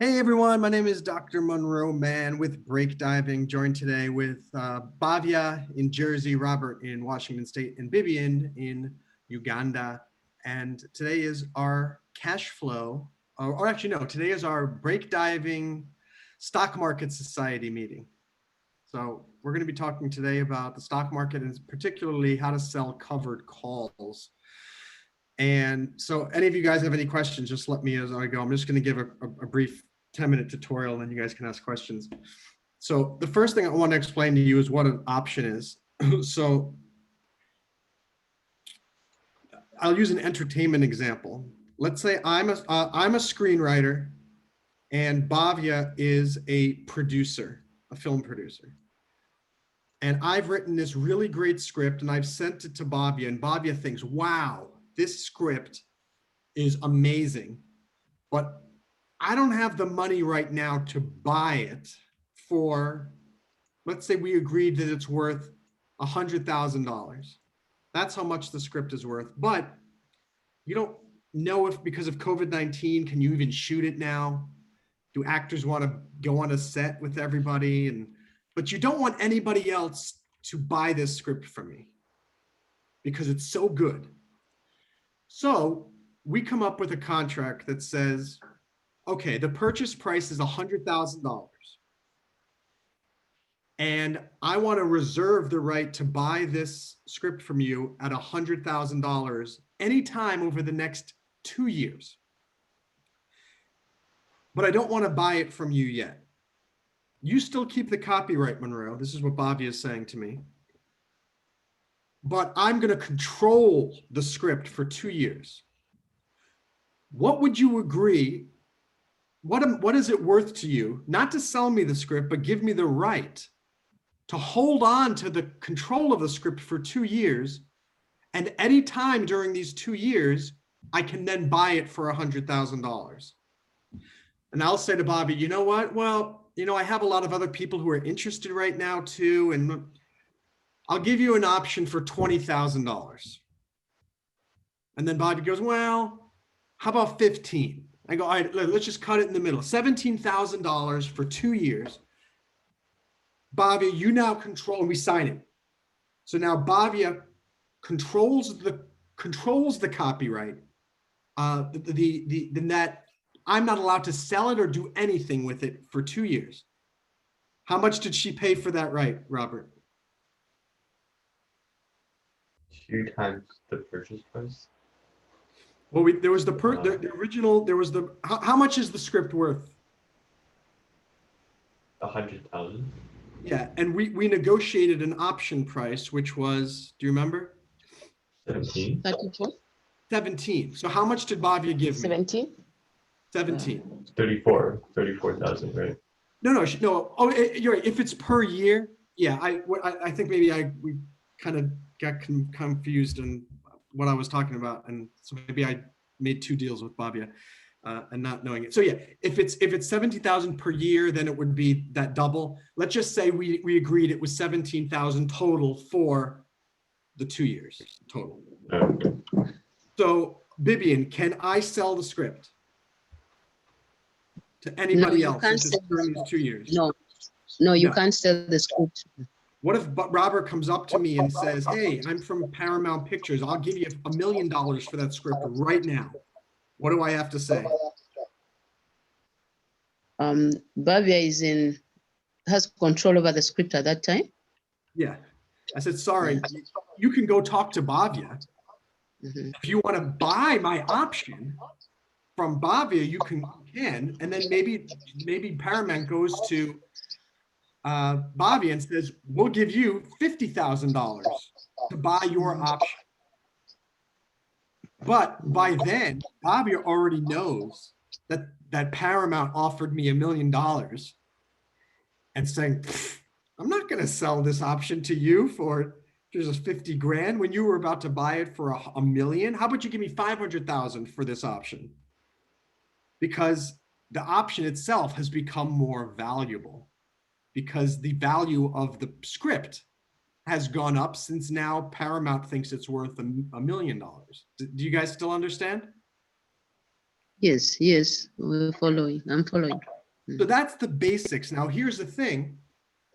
Hey everyone, my name is Dr. Monroe Mann with Break Diving, joined today with Bhavya in Jersey, Robert in Washington State, and Bibian in Uganda. And today is our cash flow, or actually no, today is our Break Diving Stock Market Society meeting. So we're going to be talking today about the stock market and particularly how to sell covered calls. And so any of you guys have any questions, just let me as I go. I'm just going to give a brief 10-minute tutorial and then you guys can ask questions. So the first thing I want to explain to you is what an option is. So I'll use an entertainment example. Let's say I'm a screenwriter and Bhavya is a producer, a film producer. And I've written this really great script and I've sent it to Bhavya, and Bhavya thinks, wow, this script is amazing, but I don't have the money right now to buy it for, let's say we agreed that it's worth $100,000. That's how much the script is worth. But you don't know if because of COVID-19, can you even shoot it now? Do actors want to go on a set with everybody? But you don't want anybody else to buy this script from me because it's so good. So we come up with a contract that says, okay, the purchase price is $100,000. And I want to reserve the right to buy this script from you at $100,000 anytime over the next 2 years. But I don't want to buy it from you yet. You still keep the copyright, Monroe. This is what Bobby is saying to me. But I'm going to control the script for 2 years. What would you agree? What is it worth to you? Not to sell me the script, but give me the right to hold on to the control of the script for 2 years. And any time during these 2 years, I can then buy it for $100,000. And I'll say to Bobby, you know what? Well, I have a lot of other people who are interested right now too. And I'll give you an option for $20,000. And then Bobby goes, well, how about 15? I go, all right, let's just cut it in the middle. $17,000 for 2 years. Bhavya, you now control, and we sign it. So now Bhavya controls the copyright. The net, I'm not allowed to sell it or do anything with it for 2 years. How much did she pay for that right, Robert? 2 times the purchase price. Well, there was the original. There was the how much is the script worth? 100,000. Yeah, and we negotiated an option price, which was, do you remember? 17. 17. So how much did Bhavya give me? 17. 17. 34,000, right? No. Oh, you're right. If it's per year, yeah. I think maybe we kind of got confused on what I was talking about, and so maybe I made 2 deals with Bhavya and not knowing it. So yeah, if it's 17,000 per year, then it would be that double. Let's just say we agreed it was 17,000 total for the 2 years total. Okay. So Bibian, can I sell the script to anybody else during these 2 years? No, you can't sell the script. What if Robert comes up to me and says, hey, I'm from Paramount Pictures. I'll give you $1 million for that script right now. What do I have to say? Bhavya has control over the script at that time. Yeah. I said, sorry, you can go talk to Bhavya. Mm-hmm. If you want to buy my option from Bhavya, you can, and then maybe Paramount goes to Bhavya and says, we'll give you $50,000 to buy your option. But by then, Bhavya already knows that Paramount offered me $1 million and saying, I'm not going to sell this option to you for just 50 grand when you were about to buy it for $1 million. How about you give me 500,000 for this option? Because the option itself has become more valuable because the value of the script has gone up since now Paramount thinks it's worth $1 million. Do you guys still understand? Yes, yes, we're following. I'm following. So that's the basics. Now, here's the thing.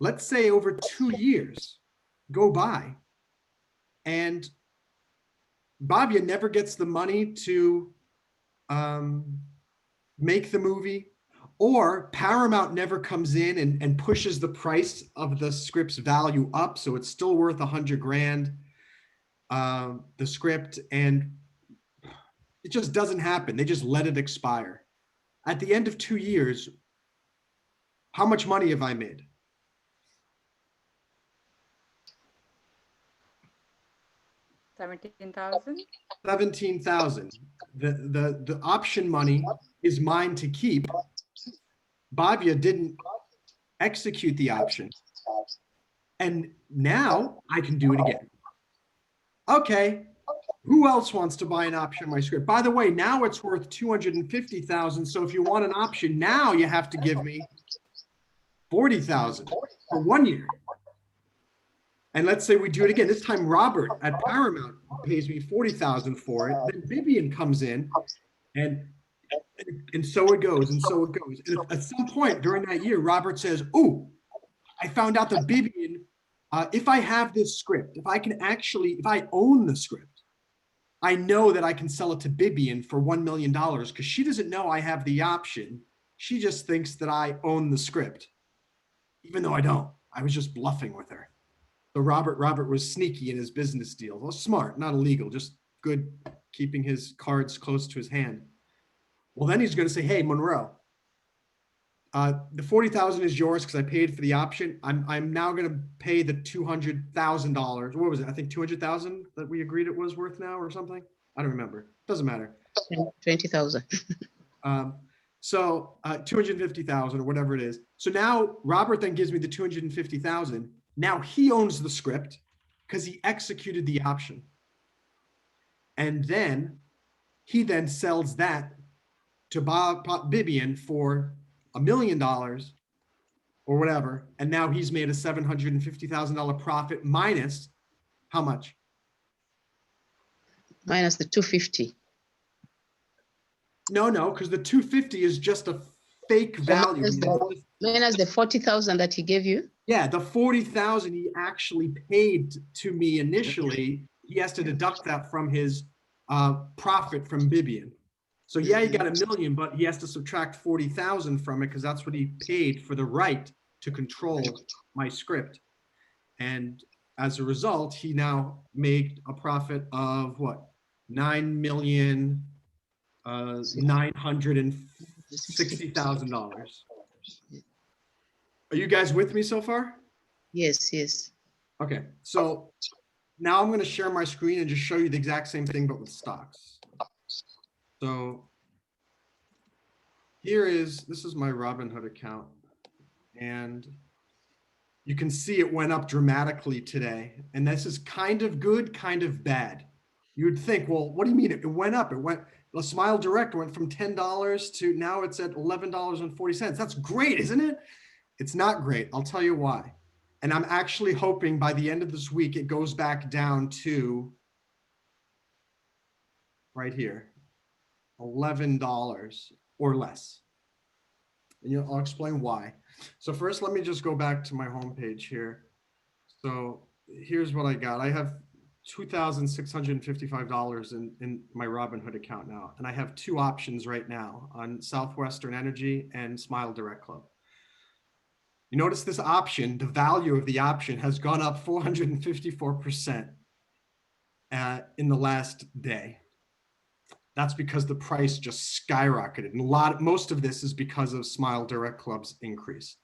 Let's say over 2 years go by and Bobia never gets the money to make the movie, or Paramount never comes in and pushes the price of the script's value up, so it's still worth 100 grand, the script, and it just doesn't happen. They just let it expire. At the end of 2 years, how much money have I made? 17,000. 17,000. The option money is mine to keep. Bobia didn't execute the option. And now I can do it again. Okay, who else wants to buy an option on my script? By the way, now it's worth 250,000. So if you want an option now, you have to give me 40,000 for 1 year. And let's say we do it again. This time Robert at Paramount pays me 40,000 for it. Then Vivian comes in and so it goes, and so it goes. And at some point during that year, Robert says, "Oh, I found out that Vivian, if I have this script, if I own the script, I know that I can sell it to Vivian for $1 million because she doesn't know I have the option. She just thinks that I own the script, even though I don't. I was just bluffing with her." So Robert was sneaky in his business deal. Well, smart, not illegal, just good, keeping his cards close to his hand. Well, then he's going to say, "Hey, Monroe, the 40,000 is yours because I paid for the option. I'm now going to pay the $200,000. What was it? I think 200,000 that we agreed it was worth now or something. I don't remember. Doesn't matter. 20,000. So 250,000 or whatever it is. So now Robert then gives me the 250,000. Now he owns the script because he executed the option. And then he then sells that to Vivian for $1 million or whatever. And now he's made a $750,000 profit minus how much? Minus the 250. No, because the 250 is just a fake value. Minus the 40,000 that he gave you? Yeah, the 40,000 he actually paid to me initially, he has to deduct that from his profit from Vivian. So yeah, he got $1 million, but he has to subtract 40,000 from it because that's what he paid for the right to control my script. And as a result, he now made a profit of what? $9,960,000. Are you guys with me so far? Yes, yes. Okay, so now I'm going to share my screen and just show you the exact same thing, but with stocks. So this is my Robinhood account, and you can see it went up dramatically today. And this is kind of good, kind of bad. You would think, well, what do you mean it went up? The Smile Direct went from $10 to now it's at $11.40. That's great, isn't it? It's not great. I'll tell you why. And I'm actually hoping by the end of this week, it goes back down to right here, $11 or less. And I'll explain why. So first, let me just go back to my homepage here. So here's what I got. I have $2,655 in my Robinhood account now. And I have two options right now on Southwestern Energy and Smile Direct Club. You notice this option, the value of the option has gone up 454% in the last day. That's because the price just skyrocketed. And most of this is because of Smile Direct Club's increase.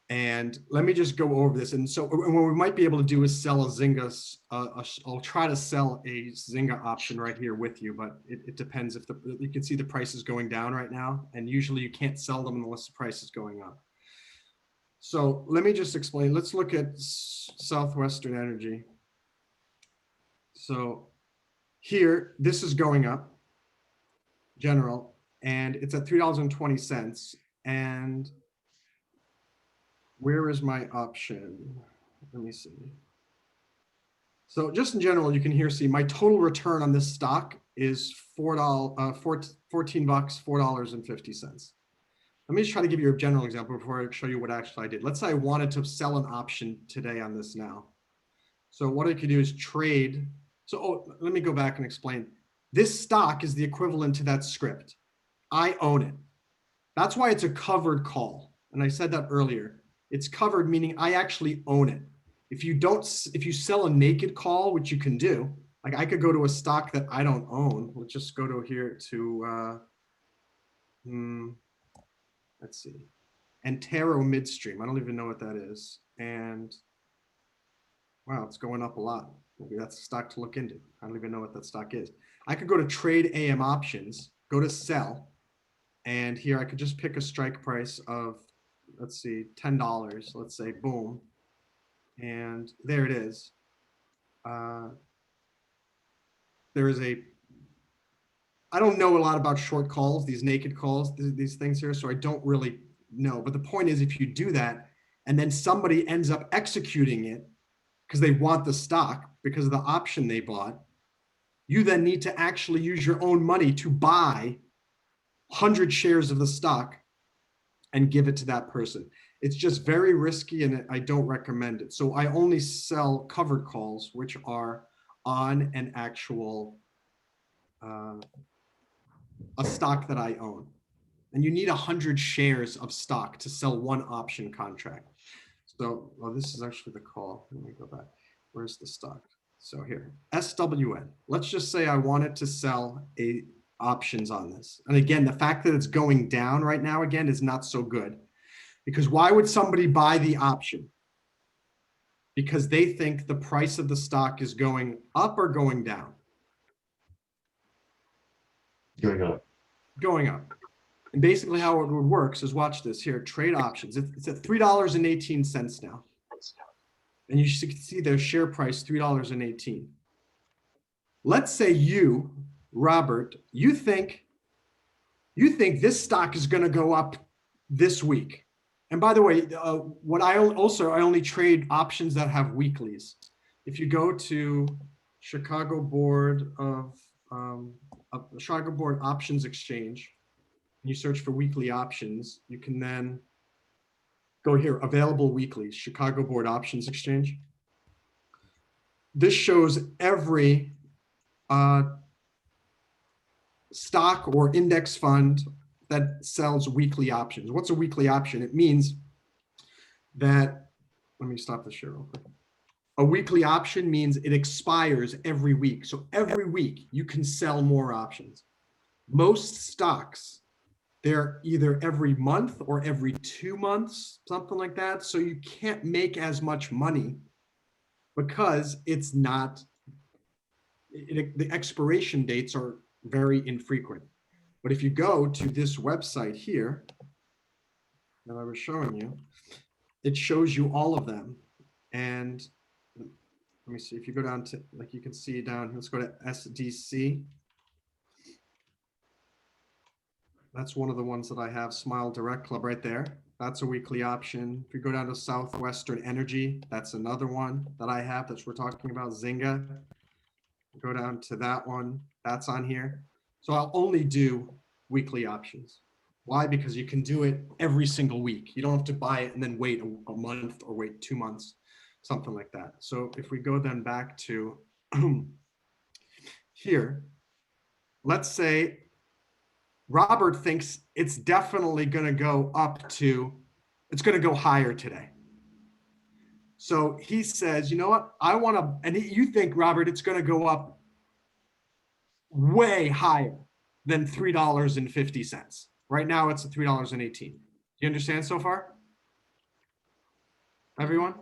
And let me just go over this. And so what we might be able to do is sell a Zynga. I'll try to sell a Zynga option right here with you, but it depends if you can see the price is going down right now. And usually you can't sell them unless the price is going up. So let me just explain. Let's look at Southwestern Energy. So here, this is going up, general, and it's at $3.20. And where is my option? Let me see. So just in general, you can see my total return on this stock is $14, $14.50. Let me just try to give you a general example before I show you what actually I did. Let's say I wanted to sell an option today on this now. So what I could do is trade. So let me go back and explain. This stock is the equivalent to that script. I own it. That's why it's a covered call. And I said that earlier. It's covered, meaning I actually own it. If you sell a naked call, which you can do, like I could go to a stock that I don't own. Let's just go to here to, let's see, Antero Midstream. I don't even know what that is. And wow, it's going up a lot. Maybe that's a stock to look into. I don't even know what that stock is. I could go to Trade AM Options, go to sell. And here I could just pick a strike price of, let's see, $10. Let's say, boom. And there it is. There is I don't know a lot about short calls, these naked calls, these things here, so I don't really know. But the point is, if you do that, and then somebody ends up executing it because they want the stock because of the option they bought, you then need to actually use your own money to buy 100 shares of the stock and give it to that person. It's just very risky and I don't recommend it. So I only sell covered calls, which are on an actual, a stock that I own. And you need 100 shares of stock to sell one option contract. So, well, this is actually the call. Let me go back. Where's the stock? So here, SWN. Let's just say I wanted to sell options on this. And again, the fact that it's going down right now, again, is not so good. Because why would somebody buy the option? Because they think the price of the stock is going up or going down? Going up. Going up. And basically how it works is, watch this here, trade options. It's at $3.18 now. And you can see their share price, $3.18. Let's say you, Robert, you think this stock is going to go up this week. And by the way, what I only trade options that have weeklies. If you go to Chicago Board Options Exchange, and you search for weekly options, you can then go here, available weeklies, Chicago Board Options Exchange. This shows every stock or index fund that sells weekly options. What's a weekly option? It means that, let me stop the share real quick. A weekly option means it expires every week. So every week you can sell more options. Most stocks, they're either every month or every 2 months, something like that. So you can't make as much money because it's not, the expiration dates are very infrequent. But if you go to this website here that I was showing you, it shows you all of them. And let me see, if you go down to, like you can see down, let's go to SDC. That's one of the ones that I have, Smile Direct Club right there. That's a weekly option. If you go down to Southwestern Energy, that's another one that I have that we're talking about, Zynga. Go down to that one, that's on here. So I'll only do weekly options. Why? Because you can do it every single week. You don't have to buy it and then wait a month or wait 2 months, something like that. So if we go then back to here, let's say Robert thinks it's definitely going to go up to, it's going to go higher today. So he says, you know what, I want to, and you think, Robert, it's going to go up way higher than $3.50. Right now it's at $3.18. Do you understand so far? Everyone?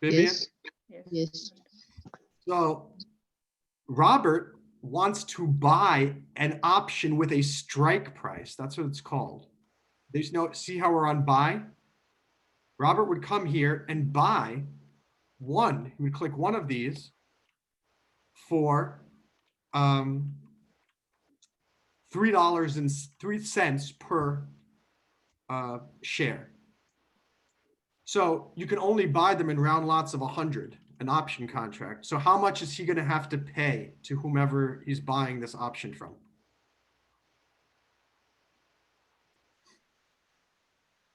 Vivian? Yes. Yes. So Robert wants to buy an option with a strike price. That's what it's called. There's no, see how we're on buy? Robert would come here and buy one. He would click one of these for $3.03 per share. So you can only buy them in round lots of 100. an option contract. So how much is he going to have to pay to whomever he's buying this option from?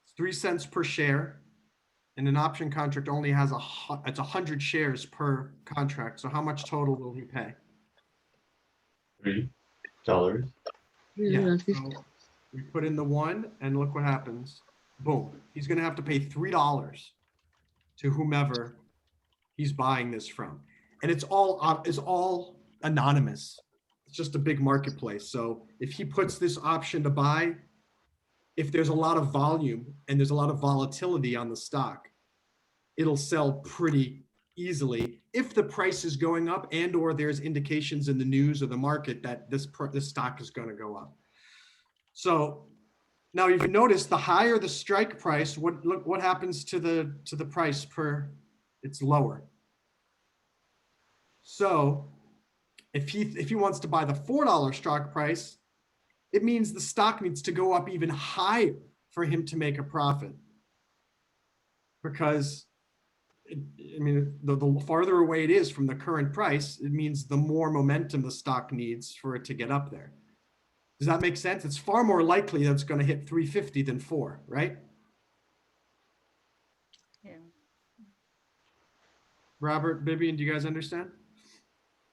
It's 3 cents per share. And an option contract only has it's 100 shares per contract. So how much total will he pay? $3. Yeah. 350. So we put in the 1 and look what happens. Boom. He's going to have to pay $3 to whomever he's buying this from. And it's all anonymous. It's just a big marketplace. So if he puts this option to buy, if there's a lot of volume and there's a lot of volatility on the stock, it'll sell pretty easily if the price is going up and or there's indications in the news or the market that this stock is going to go up. So now if you notice, the higher the strike price, what happens to the price per? It's lower. So if he wants to buy the $4 strike price, it means the stock needs to go up even higher for him to make a profit. Because the farther away it is from the current price, it means the more momentum the stock needs for it to get up there. Does that make sense? It's far more likely that it's going to hit 350 than 4, right? Yeah. Robert, Bibi, do you guys understand?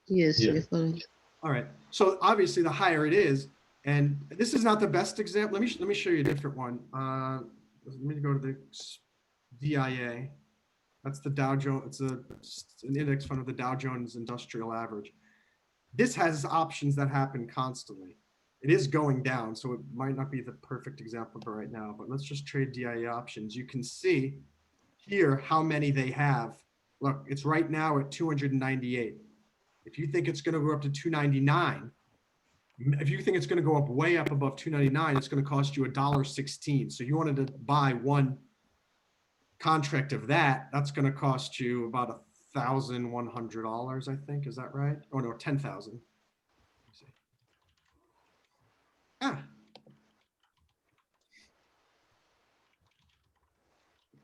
Yes, Yeah. we follow. All right. So obviously, the higher it is, and this is not the best example. Let me show you a different one. Let me go to the DIA. That's the Dow Jones. It's an index fund of the Dow Jones Industrial Average. This has options that happen constantly. It is going down, so it might not be the perfect example for right now. But let's just trade DIA options. You can see here how many they have. Look, it's right now at 298. If you think it's going to go up to 299, if you think it's going to go up way up above 299, it's going to cost you $1.16. So you wanted to buy one contract of that's going to cost you about $1,100, I think. Is that right? Oh no, 10,000.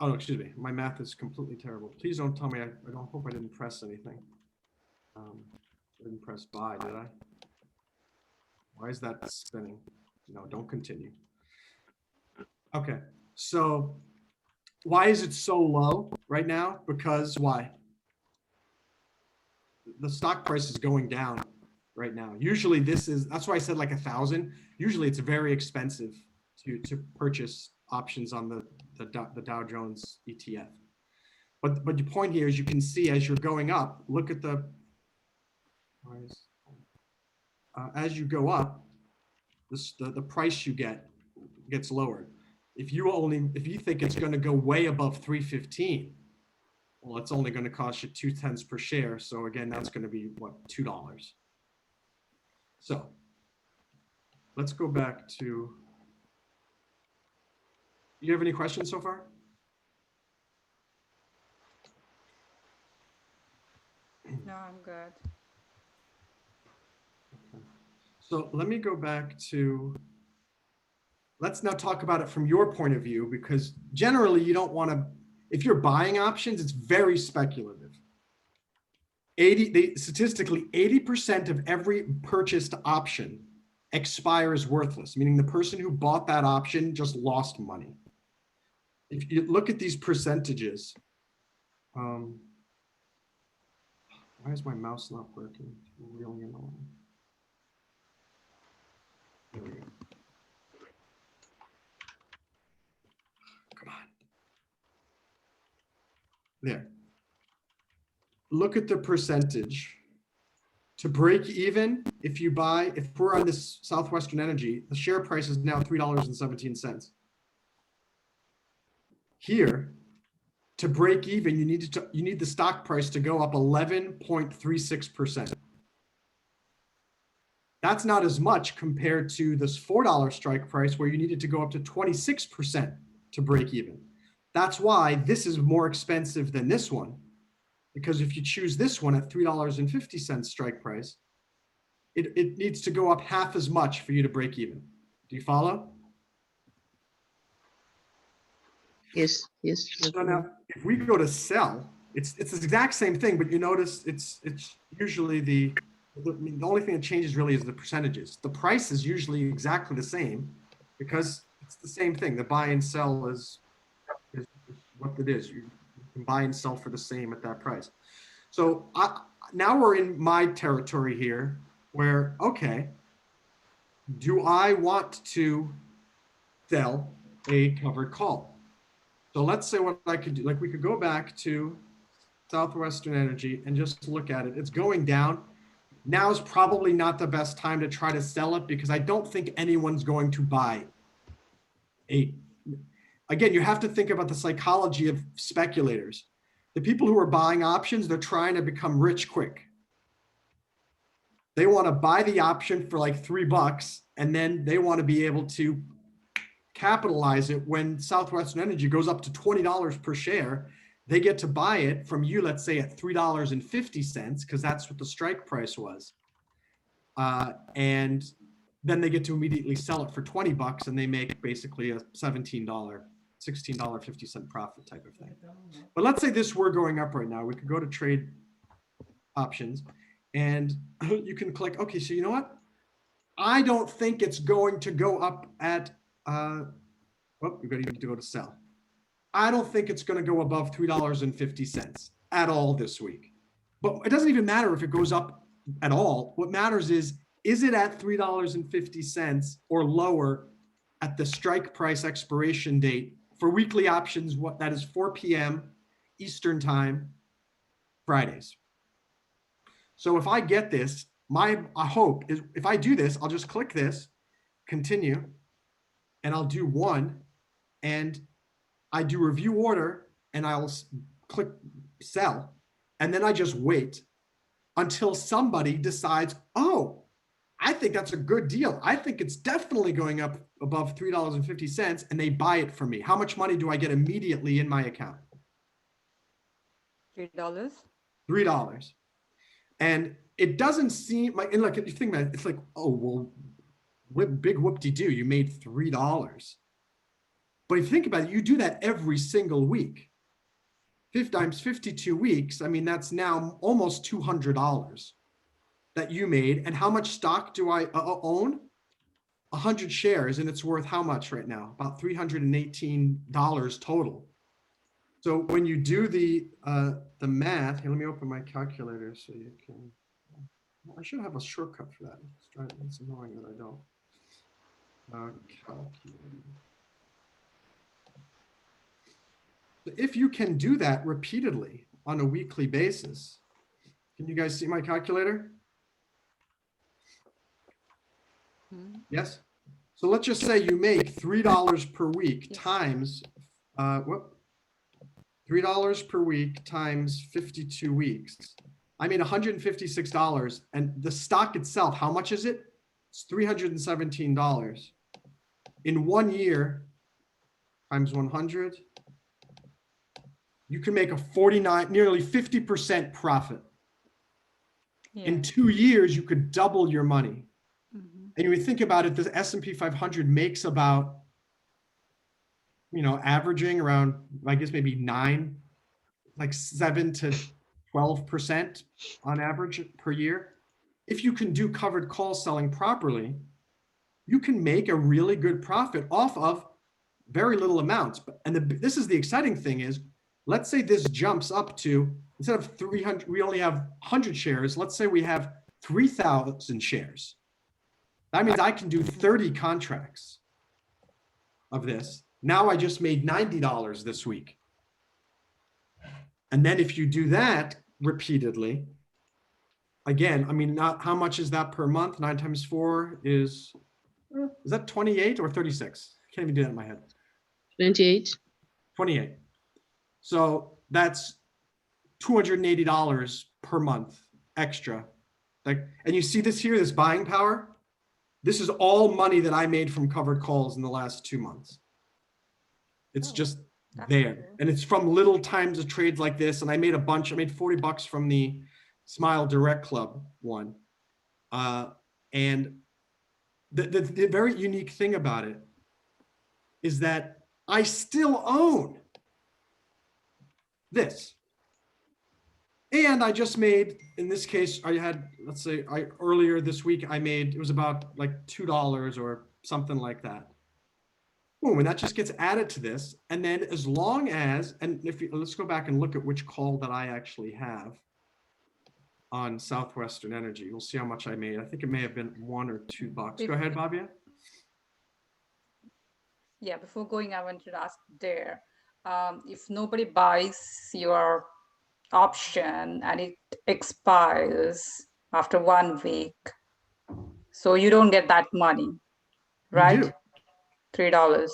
Oh no, excuse me. My math is completely terrible. Please don't tell me. I don't hope I didn't press anything. I didn't press buy, did I? Why is that spinning? No, don't continue. Okay, so why is it so low right now? Because why? The stock price is going down right now. Usually that's why I said like 1,000. Usually it's very expensive to purchase options on the Dow Jones ETF. But the point here is you can see as you're going up, look at as you go up, the price you gets lowered. If you think it's going to go way above 315, well, it's only going to cost you 2 cents per share. So again, that's going to be what, $2. So let's go back to. You have any questions so far? No, I'm good. Okay. So let me go back to. Let's now talk about it from your point of view, because generally you don't want to. If you're buying options, it's very speculative. Statistically, 80% of every purchased option expires worthless, meaning the person who bought that option just lost money. If you look at these percentages, why is my mouse not working? It's really annoying. There we go. Come on. There. Look at the percentage. To break even, if we're on this Southwestern Energy, the share price is now $3.17. Here, to break even, you need the stock price to go up 11.36%. That's not as much compared to this $4 strike price where you needed to go up to 26% to break even. That's why this is more expensive than this one, because if you choose this one at $3.50 strike price, it needs to go up half as much for you to break even. Do you follow? Yes. So now, if we go to sell, It's the exact same thing, but you notice it's usually I mean, the only thing that changes really is the percentages. The price is usually exactly the same because it's the same thing. The buy and sell is what it is. You can buy and sell for the same at that price. So now we're in my territory here where, okay, do I want to sell a covered call? So let's say what I could do, like we could go back to Southwestern Energy and just look at it. It's going down. Now is probably not the best time to try to sell it because I don't think anyone's going to buy a. Again, you have to think about the psychology of speculators. The people who are buying options, they're trying to become rich quick. They want to buy the option for like $3 and then they want to be able to capitalize it when Southwestern Energy goes up to $20 per share. They get to buy it from you, let's say at $3.50, because that's what the strike price was. And then they get to immediately sell it for $20 and they make basically a $17, $16.50 profit type of thing. But let's say this were going up right now. We could go to trade options and you can click, okay, so you know what? I don't think it's going to go up at, you need to go to sell. I don't think it's going to go above $3.50 at all this week. But it doesn't even matter if it goes up at all. What matters is it at $3.50 or lower at the strike price expiration date for weekly options? What that is 4 p.m. Eastern time, Fridays. So if I get this, my hope is if I do this, I'll just click this, continue, and I'll do one, and I do review order, and I'll click sell, and then I just wait until somebody decides, oh, I think that's a good deal. I think it's definitely going up above $3.50, and they buy it from me. How much money do I get immediately in my account? $3. $3. And it doesn't seem like, and look, if you think about it, it's like, oh, well, big whoop-de-doo, you made $3. But if you think about it, you do that every single week. 5 times 52 weeks, I mean, that's now almost $200 that you made. And how much stock do I own? 100 shares, and it's worth how much right now? About $318 total. So when you do the math, here, let me open my calculator so you can. I should have a shortcut for that. It's annoying that I don't. Calculator. If you can do that repeatedly on a weekly basis, can you guys see my calculator? Yes. So let's just say you make $3 per week times $3 per week times 52 weeks. I made $156, and the stock itself, how much is it? It's $317. In 1 year, times 100, you can make a nearly 50% profit. Yeah. In 2 years, you could double your money. Mhm. And you would think about it, the S&P 500 makes about, averaging around, I guess maybe 7 to 12% on average per year. If you can do covered call selling properly, you can make a really good profit off of very little amounts. And this is the exciting thing is, let's say this jumps up to, instead of 300, we only have 100 shares. Let's say we have 3,000 shares. That means I can do 30 contracts of this. Now I just made $90 this week. And then if you do that repeatedly, again, I mean, not how much is that per month? 9 times 4 is that 28 or 36? I can't even do that in my head. 28. 28. So that's $280 per month extra. And you see this here, this buying power? This is all money that I made from covered calls in the last 2 months. It's just there. Cool. And it's from little times of trades like this. And I made a bunch. I made $40 from the Smile Direct Club one. And the very unique thing about it is that I still own this. And I just made, in this case, I had, let's say, earlier this week, I made, it was about like $2 or something like that. Boom, and that just gets added to this. And then as long as, and if you, let's go back and look at which call that I actually have on Southwestern Energy. We'll see how much I made. I think it may have been $1 or $2. Go ahead, Bobia. Yeah, before going, I wanted to ask there, if nobody buys your option and it expires after 1 week, so you don't get that money, right? do. $3.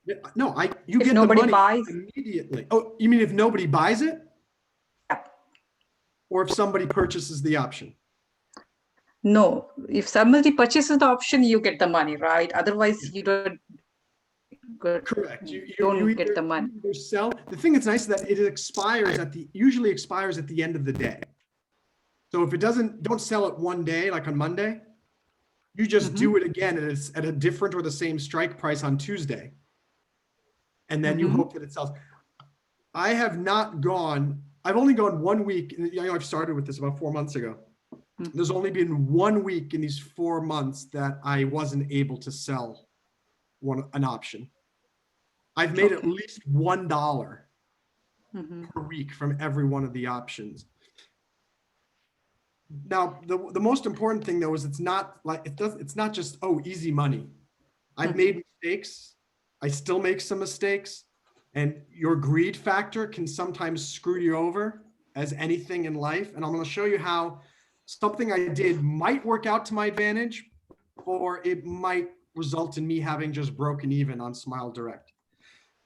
Yeah, no, you If get the nobody money buys? immediately. Oh, you mean if nobody buys it? Yeah. Or if somebody purchases the option? No, if somebody purchases the option, you get the money, right? Otherwise, you don't Correct. don't get the money. You either sell. The thing that's nice is that it expires usually expires at the end of the day. So if it don't sell it one day, like on Monday, you just do it again and it's at a different or the same strike price on Tuesday. And then you hope that it sells. I've only gone 1 week. I've started with this about 4 months ago. There's only been 1 week in these 4 months that I wasn't able to sell an option. I've made at least $1 per week from every one of the options. Now, the most important thing though is it's not just, oh, easy money. I've made mistakes. I still make some mistakes, and your greed factor can sometimes screw you over, as anything in life. And I'm going to show you how something I did might work out to my advantage, or it might result in me having just broken even on Smile Direct.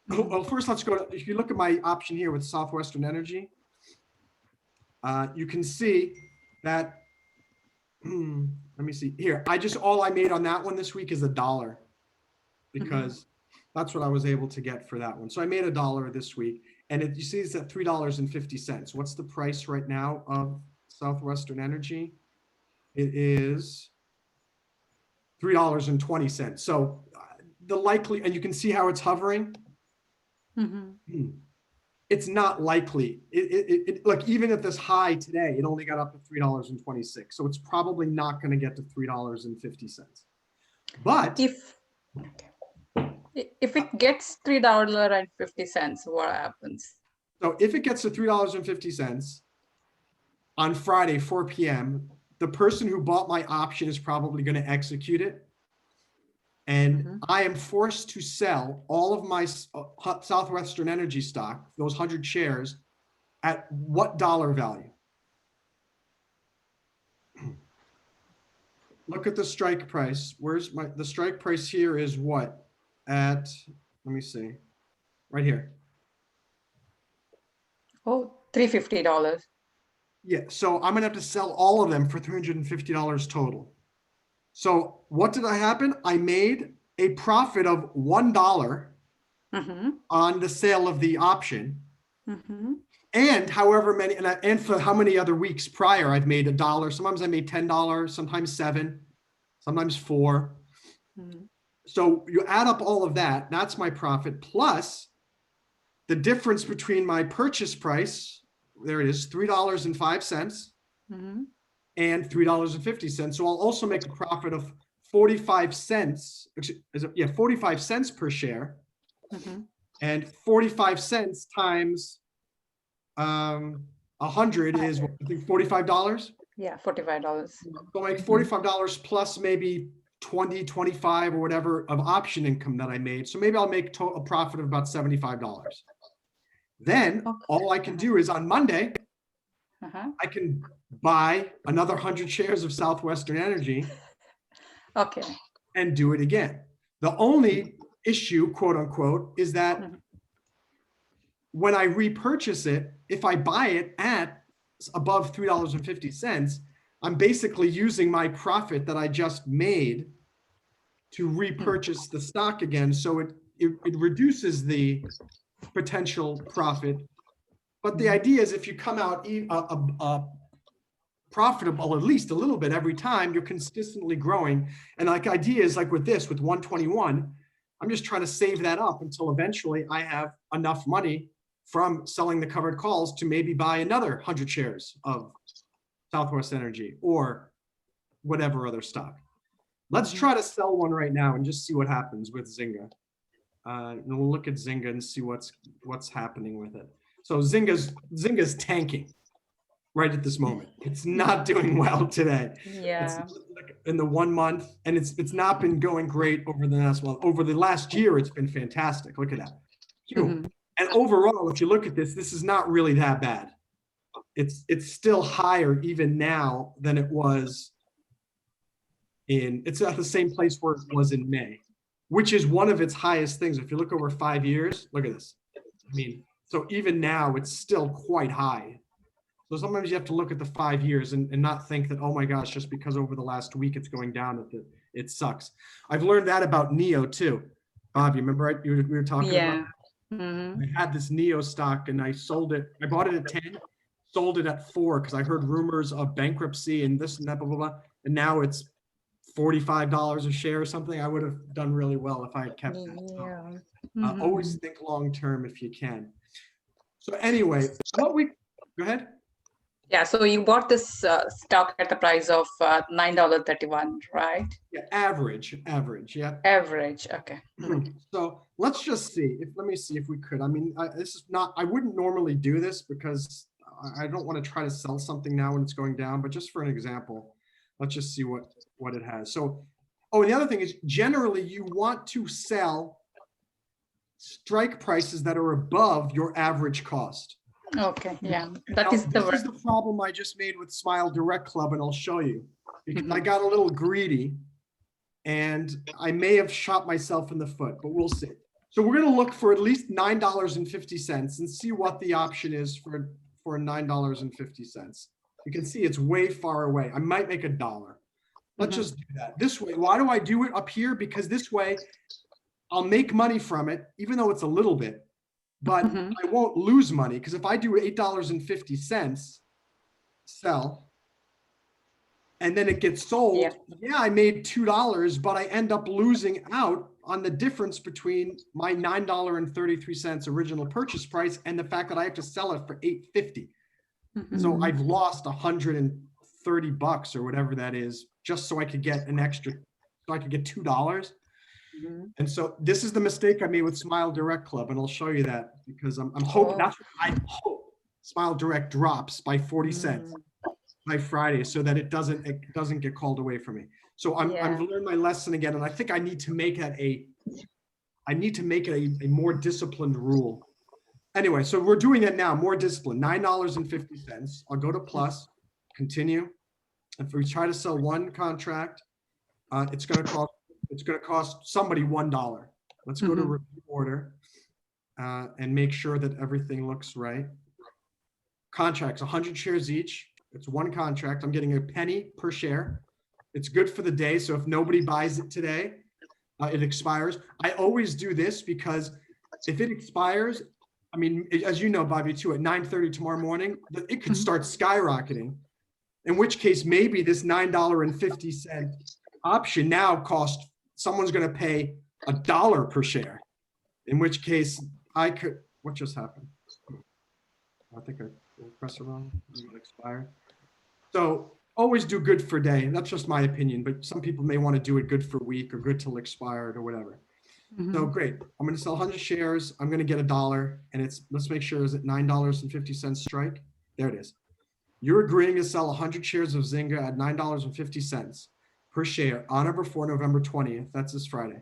Well, first let's go to, if you look at my option here with Southwestern Energy, you can see that, let me see here. All I made on that one this week is $1, because that's what I was able to get for that one. So I made $1 this week, and you see it's at $3.50. What's the price right now of Southwestern Energy? It is $3.20. So and you can see how it's hovering. It's not likely. Like even at this high today, it only got up to $3.26. So it's probably not going to get to $3.50. But if it gets $3.50, what happens? So if it gets to $3.50 on Friday, 4 p.m., the person who bought my option is probably going to execute it. And I am forced to sell all of my Southwestern Energy stock, those 100 shares, at what dollar value? Look at the strike price. The strike price here is what? Let me see, right here. Oh, $350. Yeah, so I'm gonna have to sell all of them for $350 total. So what did I happen? I made a profit of $1 on the sale of the option. And however many, and for how many other weeks prior, I've made $1. Sometimes I made $10, sometimes $7, sometimes $4. So you add up all of that, that's my profit, plus the difference between my purchase price, there it is, $3.05, and $3.50. So I'll also make a profit of 45 cents. 45 cents per share. And 45 cents times 100 is, I think, $45. Yeah, $45. So like $45 plus maybe 20, 25 or whatever of option income that I made. So maybe I'll make a profit of about $75. Then all I can do is on Monday, I can buy another 100 shares of Southwestern Energy and do it again. The only issue, quote unquote, is that when I repurchase it, if I buy it at above $3.50, I'm basically using my profit that I just made to repurchase the stock again. So it reduces the potential profit. But the idea is if you come out profitable at least a little bit every time, you're consistently growing. And like ideas like with 121, I'm just trying to save that up until eventually I have enough money from selling the covered calls to maybe buy another 100 shares of Southwest Energy or whatever other stock. Let's try to sell one right now and just see what happens with Zynga. And we'll look at Zynga and see what's happening with it. So Zynga's tanking right at this moment. It's not doing well today. Yeah. It's in the 1 month, and it's not been going great over the last month. Over the last year, it's been fantastic. Look at that. And overall, if you look at this is not really that bad. It's still higher even now than it was it's at the same place where it was in May, which is one of its highest things. If you look over 5 years, look at this. I mean, so even now it's still quite high. So sometimes you have to look at the 5 years and not think that, oh my gosh, just because over the last week it's going down, it sucks. I've learned that about NEO too. Bob, you remember we were talking about? I had this NEO stock and I sold it. I bought it at 10, sold it at 4 because I heard rumors of bankruptcy and this and that, blah, blah, blah. And now it's $45 a share or something. I would have done really well if I had kept that. So, always think long term if you can. So anyway, go ahead. Yeah, so you bought this stock at the price of $9.31, right? Yeah, average, yeah. Average, okay. So let's just see. Let me see if we could. I mean, I wouldn't normally do this because I don't want to try to sell something now when it's going down, but just for an example, let's just see what it has. So, and the other thing is generally you want to sell strike prices that are above your average cost. Okay, yeah. This is the problem I just made with Smile Direct Club, and I'll show you. Because I got a little greedy and I may have shot myself in the foot, but we'll see. So we're going to look for at least $9.50 and see what the option is for $9.50. You can see it's way far away. I might make $1. Let's just do that this way. Why do I do it up here? Because this way I'll make money from it, even though it's a little bit, but I won't lose money. Because if I do $8.50 sell, and then it gets sold, I made $2, but I end up losing out on the difference between my $9.33 original purchase price and the fact that I have to sell it for $8.50. So I've lost $130 or whatever that is, just so I could get an extra, so I could get $2. And so this is the mistake I made with Smile Direct Club, and I'll show you that because I'm hoping that's what I hope Smile Direct drops by 40 cents by Friday, so that it doesn't get called away from me. So I've learned my lesson again, and I think I need to make it a more disciplined rule. Anyway, so we're doing it now, more disciplined, $9.50. I'll go to plus, continue. If we try to sell one contract, it's going to cost somebody $1. Let's go to review order and make sure that everything looks right. Contracts, 100 shares each. It's one contract. I'm getting a penny per share. It's good for the day. So if nobody buys it today, it expires. I always do this because if it expires, I mean, as you know, Bobby, too, at 9:30 tomorrow morning, it could start skyrocketing, in which case maybe this $9.50 option now someone's going to pay $1 per share, in which case what just happened? I think I pressed it wrong. It expired. So always do good for day. That's just my opinion, but some people may want to do it good for week or good till expired or whatever. So great. I'm going to sell 100 shares. I'm going to get $1, and let's make sure, is it $9.50 strike? There it is. You're agreeing to sell 100 shares of Zynga at $9.50 per share on or before November 20th. That's this Friday.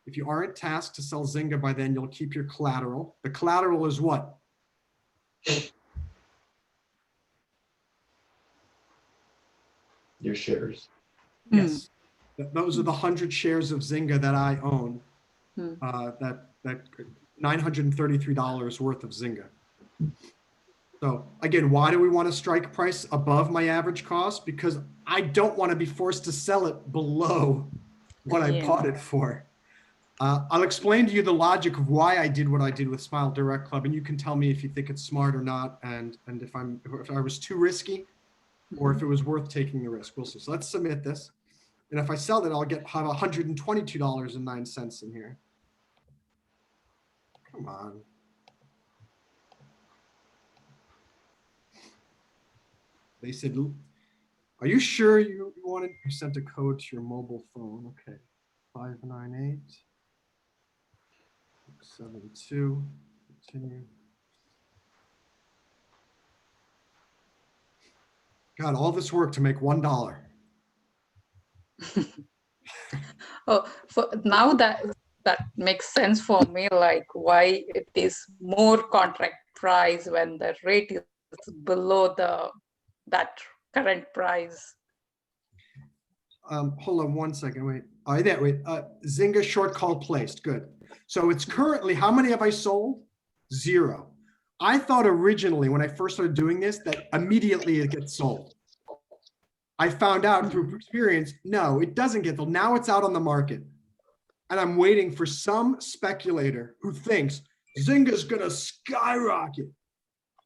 If you aren't tasked to sell Zynga by then, you'll keep your collateral. The collateral is what? Your shares. Yes. Those are the 100 shares of Zynga that I own. That $933 worth of Zynga. So again, why do we want to strike price above my average cost? Because I don't want to be forced to sell it below what I bought it for. I'll explain to you the logic of why I did what I did with Smile Direct Club, and you can tell me if you think it's smart or not, and if I was too risky, or if it was worth taking the risk. We'll see. So let's submit this, and if I sell it, I'll have $122.09 in here. Come on. They said, are you sure you wanted, you sent a code to your mobile phone? Okay. 598 672. Continue. God, all this work to make $1. Oh, for now that makes sense for me, like why it is more contract price when the rate is below that current price. Hold on one second. Wait. All right, that wait. Zynga short call placed. Good. So it's currently, how many have I sold? 0. I thought originally when I first started doing this that immediately it gets sold. I found out through experience, no, it doesn't get sold. Now it's out on the market. And I'm waiting for some speculator who thinks Zynga's gonna skyrocket.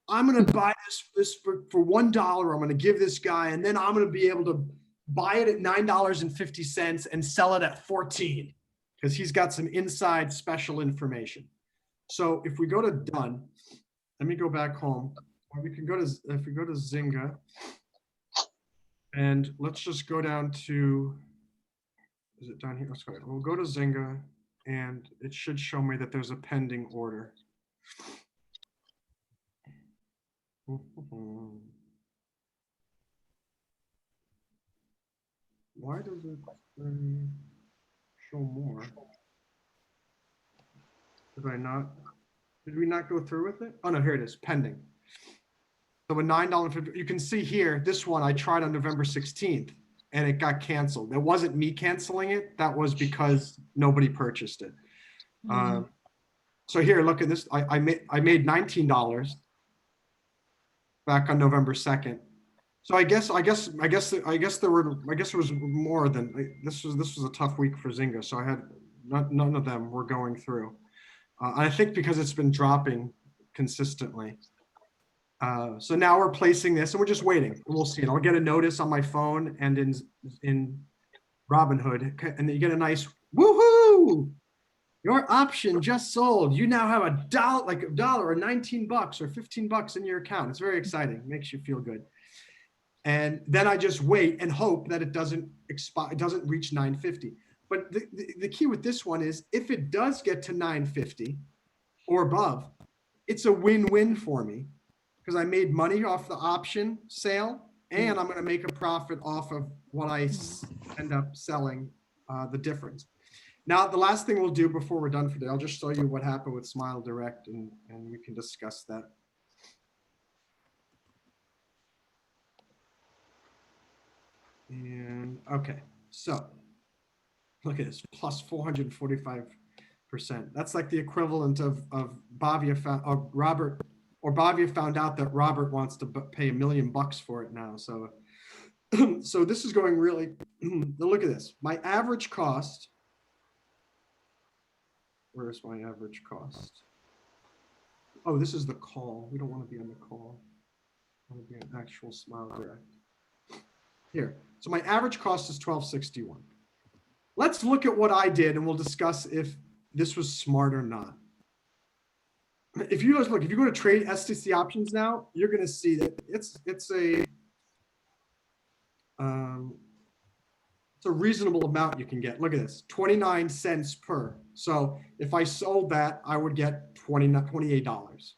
I'm gonna buy this for $1. I'm gonna give this guy, and then I'm gonna be able to buy it at $9.50 and sell it at 14 because he's got some inside special information. So if we go to done, let me go back home. Or we can go to, if we go to Zynga, and let's just go down to, is it down here? Let's go. We'll go to Zynga, and it should show me that there's a pending order. Why does it show more? Did we not go through with it? Oh no, here it is, pending. So a $9.50, you can see here, this one I tried on November 16th and it got canceled. It wasn't me canceling it. That was because nobody purchased it. So here, look at this. I made $19 back on November 2nd. So I guess there was more than this was a tough week for Zynga. So I had none of them were going through. I think because it's been dropping consistently. So now we're placing this and we're just waiting. We'll see. And I'll get a notice on my phone and in Robinhood, and then you get a nice woohoo! Your option just sold. You now have $1, like $1 or $19 or $15 in your account. It's very exciting. It makes you feel good. And then I just wait and hope that it doesn't expire, it doesn't reach 950. But the key with this one is if it does get to 950 or above, it's a win-win for me because I made money off the option sale and I'm going to make a profit off of what I end up selling, the difference. Now, the last thing we'll do before we're done for today, I'll just show you what happened with Smile Direct and we can discuss that. And okay, so look at this, plus 445%. That's like the equivalent of Bavia Bavia found out that Robert wants to pay $1 million for it now. So, so this is going really, look at this. My average cost, where's my average cost? Oh, this is the call. We don't want to be on the call. I want to be an actual Smile Direct. Here, so my average cost is $12.61. Let's look at what I did and we'll discuss if this was smart or not. If you guys look, if you go to trade STC options now, you're going to see that it's a reasonable amount you can get. Look at this, 29 cents per. So if I sold that, I would get $28.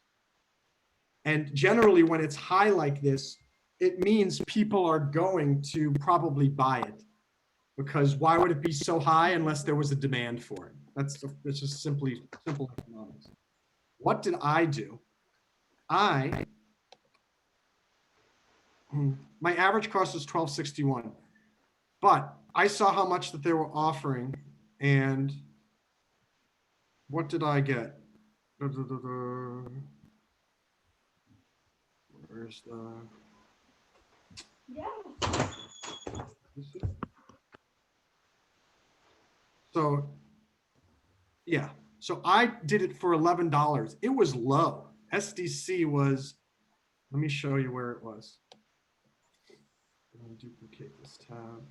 And generally when it's high like this, it means people are going to probably buy it because why would it be so high unless there was a demand for it? It's just simple economics. What did I do? My average cost was $12.61, but I saw how much that they were offering and what did I get? Where's the... So, yeah. So I did it for $11. It was low. SDC was, let me show you where it was. I'm going to duplicate this tab.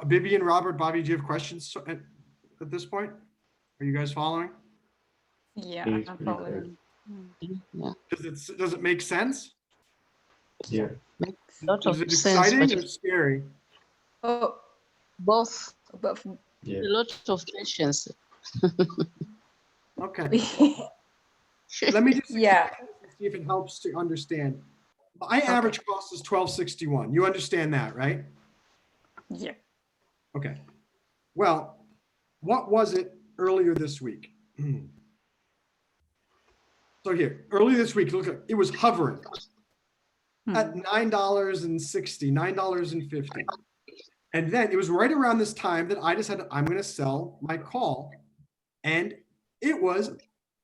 Bibi and Robert, Bobby, do you have questions at this point? Are you guys following? Yeah, It's I'm pretty clear. following. Yeah, Does it make sense? Yeah. makes a lot Is of it sense, exciting but or scary? Oh, both but Yeah. a lot of patience. Okay. Let me just yeah, see if it helps to understand. My Okay. average cost is $12.61. You understand that, right? yeah. Okay. Well, what was it earlier this week? So here, earlier this week, look, it was hovering at $9.60, $9.50. And then it was right around this time that I decided I'm going to sell my call. And it was,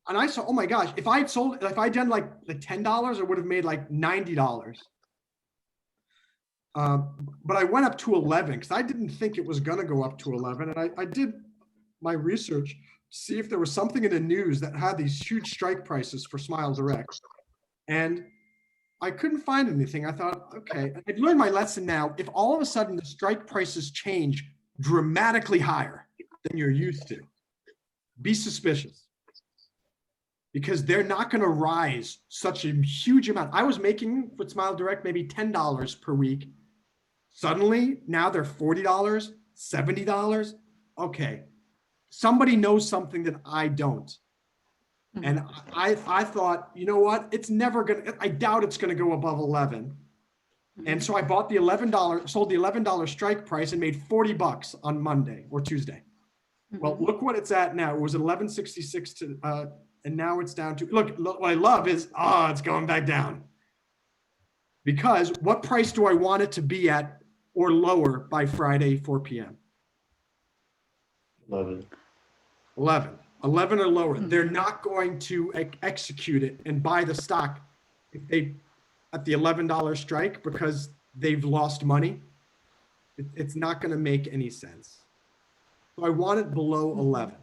and I saw, oh my gosh, if I'd sold, if I'd done like the $10, I would have made like $90. But I went up to 11 because I didn't think it was going to go up to 11. And I did my research to see if there was something in the news that had these huge strike prices for Smile Direct. And I couldn't find anything. I thought, okay, I'd learned my lesson now. If all of a sudden the strike prices change dramatically higher than you're used to, be suspicious because they're not going to rise such a huge amount. I was making with Smile Direct maybe $10 per week. Suddenly, now they're $40, $70. Okay, somebody knows something that I don't. And I thought, you know what? It's never gonna, I doubt it's gonna go above 11. And so I bought the $11, sold the $11 strike price and made $40 on Monday or Tuesday. Well, look what it's at now. It was 11.66 to, and now it's down to, look, what I love is, it's going back down. Because what price do I want it to be at or lower by Friday, 4 p.m.? 11. 11 or lower. They're not going to execute it and buy the stock if they at the $11 strike because they've lost money. It's not going to make any sense. So I want it below 11.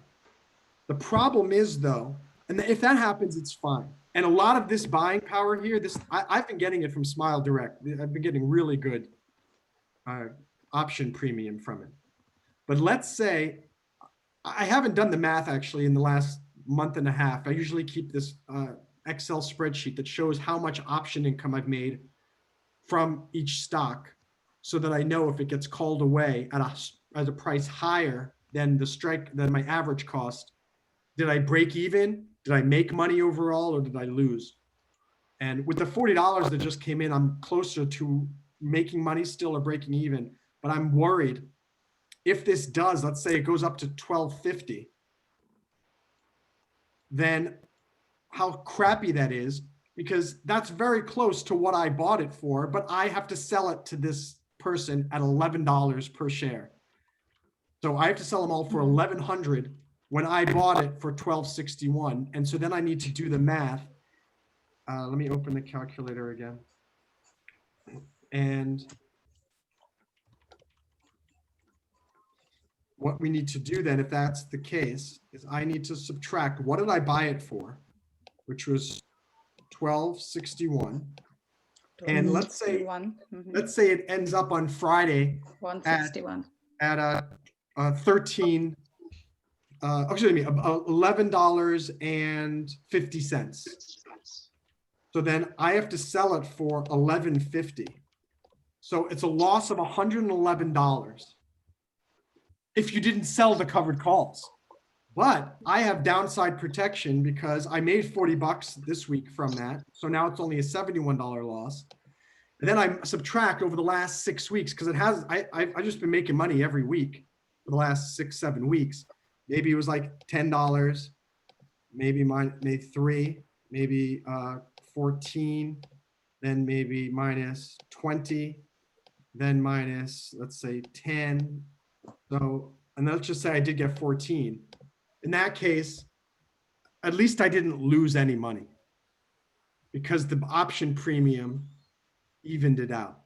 The problem is though, and if that happens, it's fine. And a lot of this buying power here, I've been getting it from Smile Direct. I've been getting really good option premium from it. But let's say, I haven't done the math actually in the last month and a half. I usually keep this Excel spreadsheet that shows how much option income I've made from each stock so that I know if it gets called away at a price higher than than my average cost. Did I break even? Did I make money overall or did I lose? And with the $40 that just came in, I'm closer to making money still or breaking even, but I'm worried if this does, let's say it goes up to 12.50, then how crappy that is, because that's very close to what I bought it for, but I have to sell it to this person at $11 per share. So I have to sell them all for $1,100 when I bought it for $12.61. And so then I need to do the math. Let me open the calculator again. And what we need to do then, if that's the case, is I need to subtract, what did I buy it for? Which was $12.61. And let's say it ends up on Friday 161. at a 13, excuse me, $11.50. So then I have to sell it for $11.50. So it's a loss of $111 if you didn't sell the covered calls. But I have downside protection because I made $40 this week from that. So now it's only a $71 loss. And then I subtract over the last 6 weeks because I've just been making money every week for the last 6-7 weeks. Maybe it was like $10, maybe made 3, maybe 14, then maybe minus 20, then minus, let's say 10. So, and let's just say I did get 14. In that case, at least I didn't lose any money because the option premium evened it out.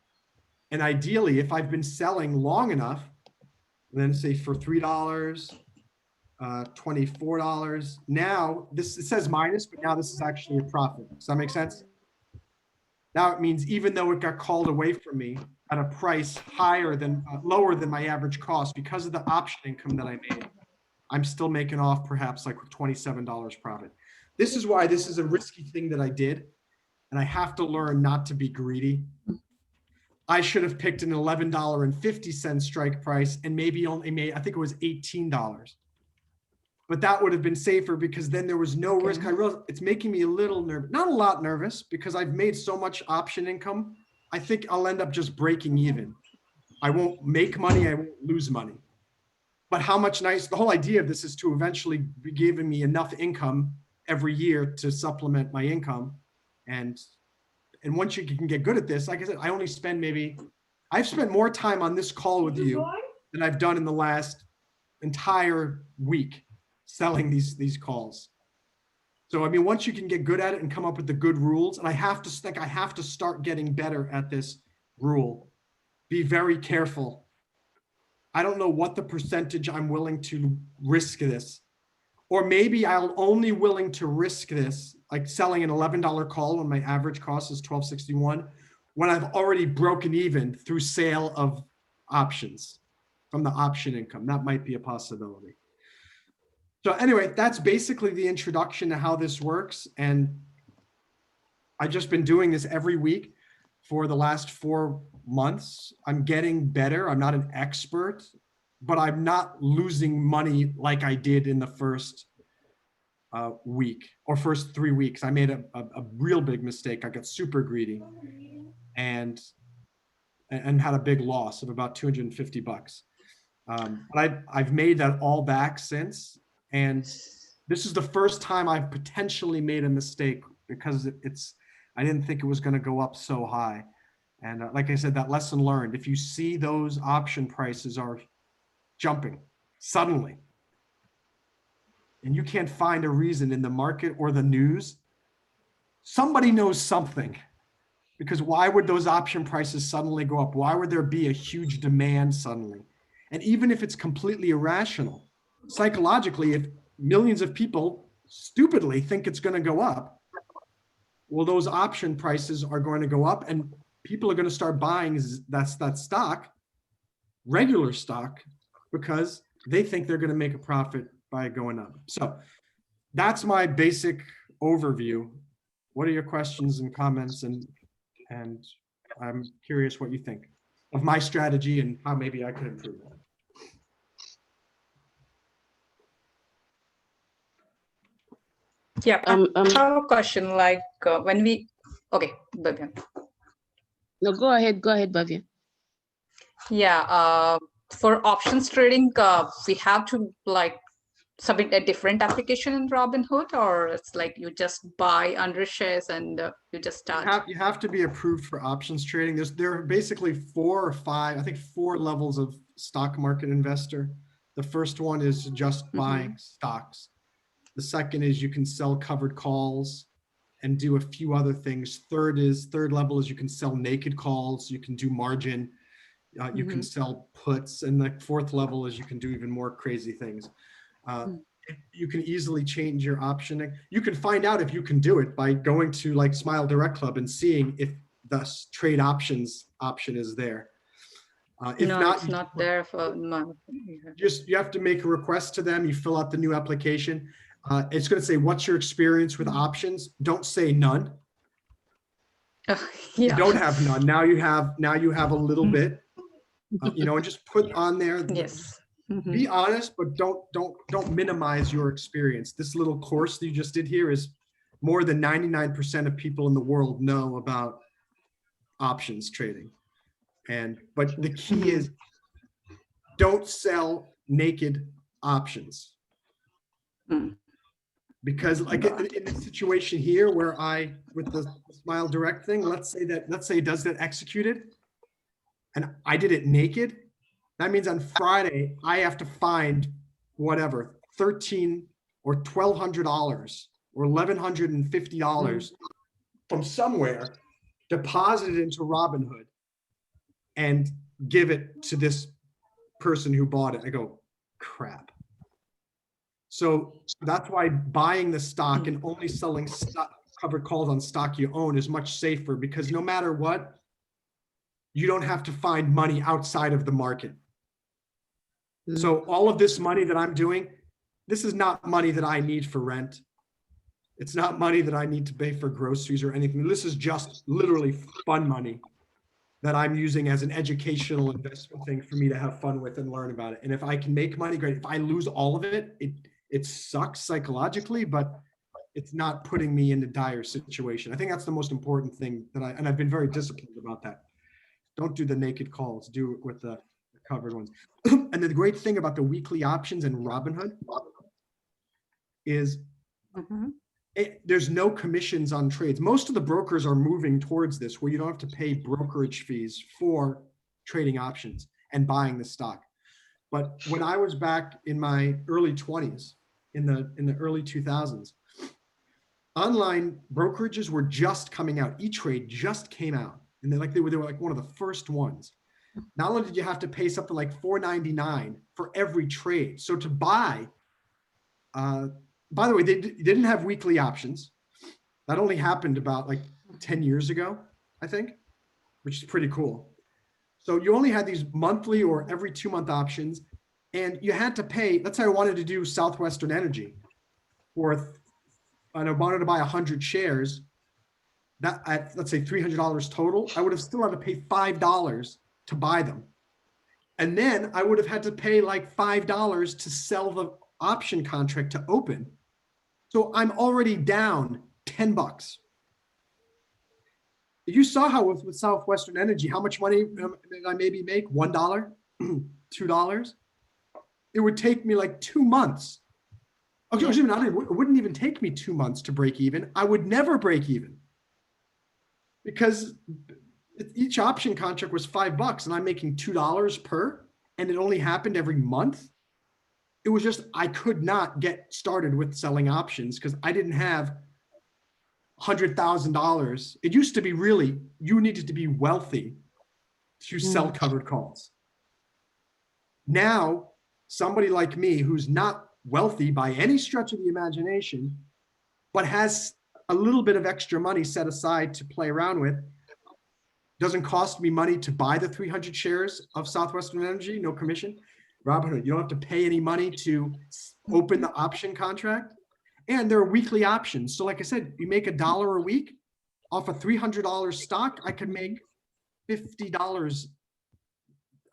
And ideally, if I've been selling long enough, then say for $3, $24, now it says minus, but now this is actually a profit. Does that make sense? Now it means even though it got called away from me at a price lower than my average cost because of the option income that I made, I'm still making off perhaps like $27 profit. This is why this is a risky thing that I did. And I have to learn not to be greedy. I should have picked an $11.50 strike price and maybe only made, I think it was $18. But that would have been safer because then there was no risk. I realized it's making me a little nervous, not a lot nervous, because I've made so much option income. I think I'll end up just breaking even. I won't make money, I won't lose money. But how much the whole idea of this is to eventually be giving me enough income every year to supplement my income. And once you can get good at this, like I said, I only spend I've spent more time on this call with you than I've done in the last entire week selling these calls. So, I mean, once you can get good at it and come up with the good rules, and I have to start getting better at this rule. Be very careful. I don't know what the percentage I'm willing to risk this, or maybe I'll only willing to risk this, like selling an $11 call when my average cost is $12.61, when I've already broken even through sale of options from the option income. That might be a possibility. So anyway, that's basically the introduction to how this works. And I've just been doing this every week for the last 4 months. I'm getting better. I'm not an expert, but I'm not losing money like I did in the first week or first 3 weeks. I made a real big mistake. I got super greedy and had a big loss of about $250. But I've made that all back since. And this is the first time I've potentially made a mistake because I didn't think it was going to go up so high. And like I said, that lesson learned, if you see those option prices are jumping suddenly, and you can't find a reason in the market or the news, somebody knows something. Because why would those option prices suddenly go up? Why would there be a huge demand suddenly? And even if it's completely irrational, psychologically, if millions of people stupidly think it's going to go up, well, those option prices are going to go up and people are going to start buying that stock, regular stock, because they think they're going to make a profit by going up. So that's my basic overview. What are your questions and comments? And I'm curious what you think of my strategy and how maybe I could improve it. Yeah, I have a question like okay, Bhavya. No, go ahead, Bhavya. Yeah, for options trading, we have to like submit a different application in Robinhood, or it's like you just buy under shares and you just start? You have to be approved for options trading. There are basically 4 or 5, I think 4 levels of stock market investor. The first one is just buying stocks. The second is you can sell covered calls and do a few other things. Third level is you can sell naked calls. You can do margin. You can sell puts. And the 4th level is you can do even more crazy things. You can easily change your option. You can find out if you can do it by going to like Smile Direct Club and seeing if the trade options option is there. If No, not, it's not there for month. You have to make a request to them. You fill out the new application. It's going to say, what's your experience with options? Don't say none. Yeah. You don't have none. Now you have a little bit, and just put on there. Yes. Be honest, but don't minimize your experience. This little course that you just did here is more than 99% of people in the world know about options trading. But the key is don't sell naked options. Because like in this situation here where with the Smile Direct thing, let's say it does get executed and I did it naked. That means on Friday, I have to find whatever, $1,300 or $1,200 or $1,150 from somewhere, deposit it into Robinhood and give it to this person who bought it. I go, crap. So that's why buying the stock and only selling covered calls on stock you own is much safer, because no matter what, you don't have to find money outside of the market. So all of this money that I'm doing, this is not money that I need for rent. It's not money that I need to pay for groceries or anything. This is just literally fun money that I'm using as an educational investment thing for me to have fun with and learn about it. And if I can make money, great. If I lose all of it, it sucks psychologically, but it's not putting me in a dire situation. I think that's the most important thing and I've been very disciplined about that. Don't do the naked calls, do it with the covered ones. And the great thing about the weekly options and Robinhood is there's no commissions on trades. Most of the brokers are moving towards this where you don't have to pay brokerage fees for trading options and buying the stock. But when I was back in my early 20s, in the early 2000s, online brokerages were just coming out. E-Trade just came out, and they were like one of the first ones. Not only did you have to pay something like $4.99 for every trade, so to buy, by the way, they didn't have weekly options. That only happened about like 10 years ago, I think, which is pretty cool. So you only had these monthly or every 2-month options, and you had to pay. Let's say I wanted to do Southwestern Energy and I wanted to buy 100 shares, that at, let's say $300 total, I would have still had to pay $5 to buy them. And then I would have had to pay like $5 to sell the option contract to open. So I'm already down $10. You saw how with Southwestern Energy, how much money did I maybe make? $1, $2? It would take me like 2 months. Okay, it wouldn't even take me 2 months to break even. I would never break even because each option contract was $5 and I'm making $2 per, and it only happened every month. It was just, I could not get started with selling options because I didn't have $100,000. It used to be really, you needed to be wealthy to sell covered calls. Now, somebody like me who's not wealthy by any stretch of the imagination, but has a little bit of extra money set aside to play around with, doesn't cost me money to buy the 300 shares of Southwestern Energy, no commission. Robinhood, you don't have to pay any money to open the option contract. And there are weekly options. So like I said, you make $1 a week off a $300 stock, I could make $50,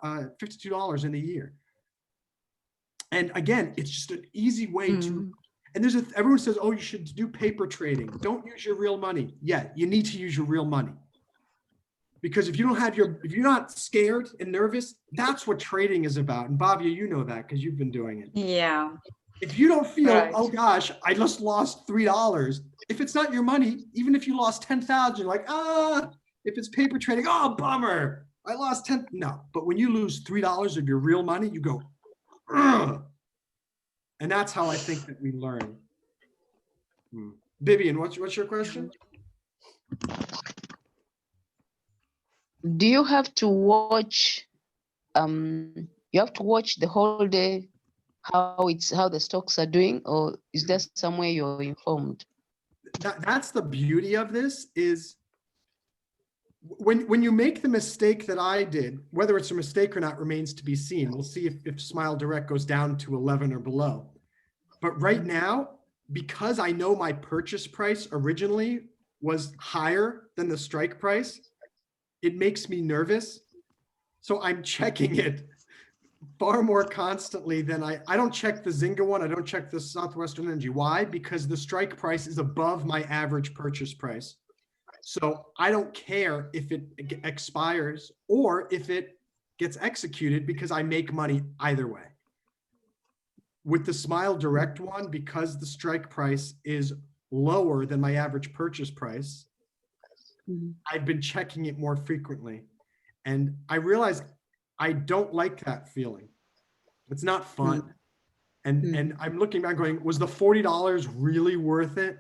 $52 in a year. And again, it's just an easy way to, and everyone says, oh, you should do paper trading. Don't use your real money. Yeah, you need to use your real money. Because if you don't have if you're not scared and nervous, that's what trading is about. And Bobby, you know that because you've been doing it. Yeah. If you don't feel, Right. oh gosh, I just lost $3. If it's not your money, even if you lost 10,000, you're like, if it's paper trading, oh, bummer, I lost 10. No, but when you lose $3 of your real money, you go, ugh. And that's how I think that we learn. Vivian, what's your question? Do you have to watch? You have to watch the whole day how the stocks are doing, or is there somewhere you're informed? That's the beauty of this is when you make the mistake that I did, whether it's a mistake or not remains to be seen. We'll see if Smile Direct goes down to 11 or below. But right now, because I know my purchase price originally was higher than the strike price, it makes me nervous. So I'm checking it far more constantly than I don't check the Zynga one. I don't check the Southwestern Energy. Why? Because the strike price is above my average purchase price. So I don't care if it expires or if it gets executed because I make money either way. With the Smile Direct one, because the strike price is lower than my average purchase price, I've been checking it more frequently. And I realize I don't like that feeling. It's not fun. And I'm looking back going, was the $40 really worth it?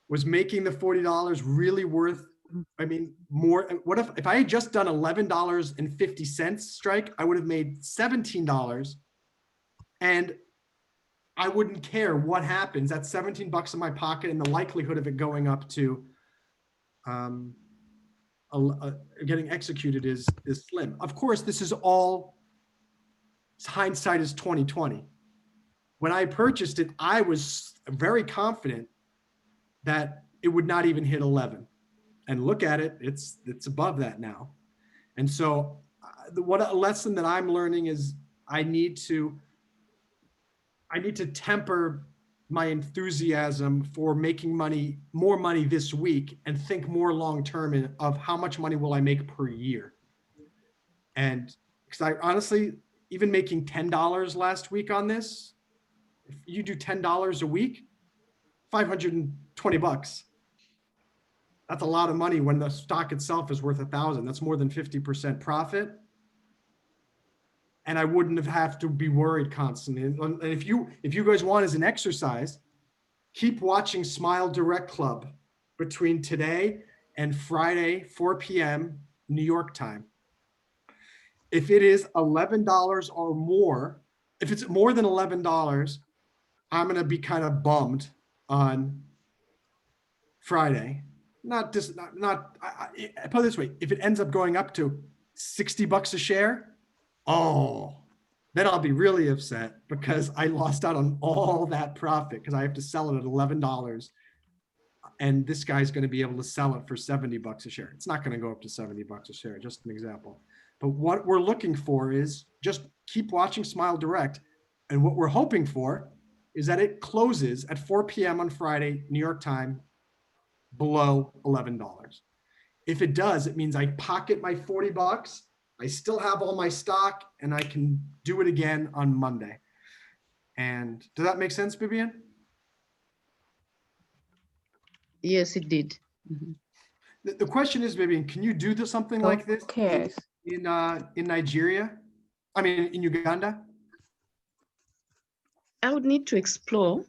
Was making the $40 really worth, I mean, more? What if I had just done $11.50 strike, I would have made $17 and I wouldn't care what happens. That's $17 in my pocket, and the likelihood of it going up to getting executed is slim. Of course, this is all hindsight is 2020. When I purchased it, I was very confident that it would not even hit 11. And look at it, it's above that now. And so what a lesson that I'm learning is I need to temper my enthusiasm for making more money this week, and think more long-term of how much money will I make per year. And because I honestly, even making $10 last week on this, if you do $10 a week, $520. That's a lot of money when the stock itself is worth 1,000. That's more than 50% profit. And I wouldn't have to be worried constantly. And if you guys want as an exercise, keep watching Smile Direct Club between today and Friday, 4 p.m. New York time. If it is $11 or more, if it's more than $11, I'm going to be kind of bummed on Friday. Not put it this way. If it ends up going up to $60 a share, then I'll be really upset, because I lost out on all that profit because I have to sell it at $11. And this guy's going to be able to sell it for $70 a share. It's not going to go up to $70 a share, just an example. But what we're looking for is just keep watching Smile Direct. And what we're hoping for is that it closes at 4 p.m. on Friday, New York time, below $11. If it does, it means I pocket my $40. I still have all my stock, and I can do it again on Monday. And does that make sense, Vivian? Yes, it did. Mhm. The question is, Vivian, can you do something like this Okay. in Nigeria? I mean, in Uganda? I would need to explore.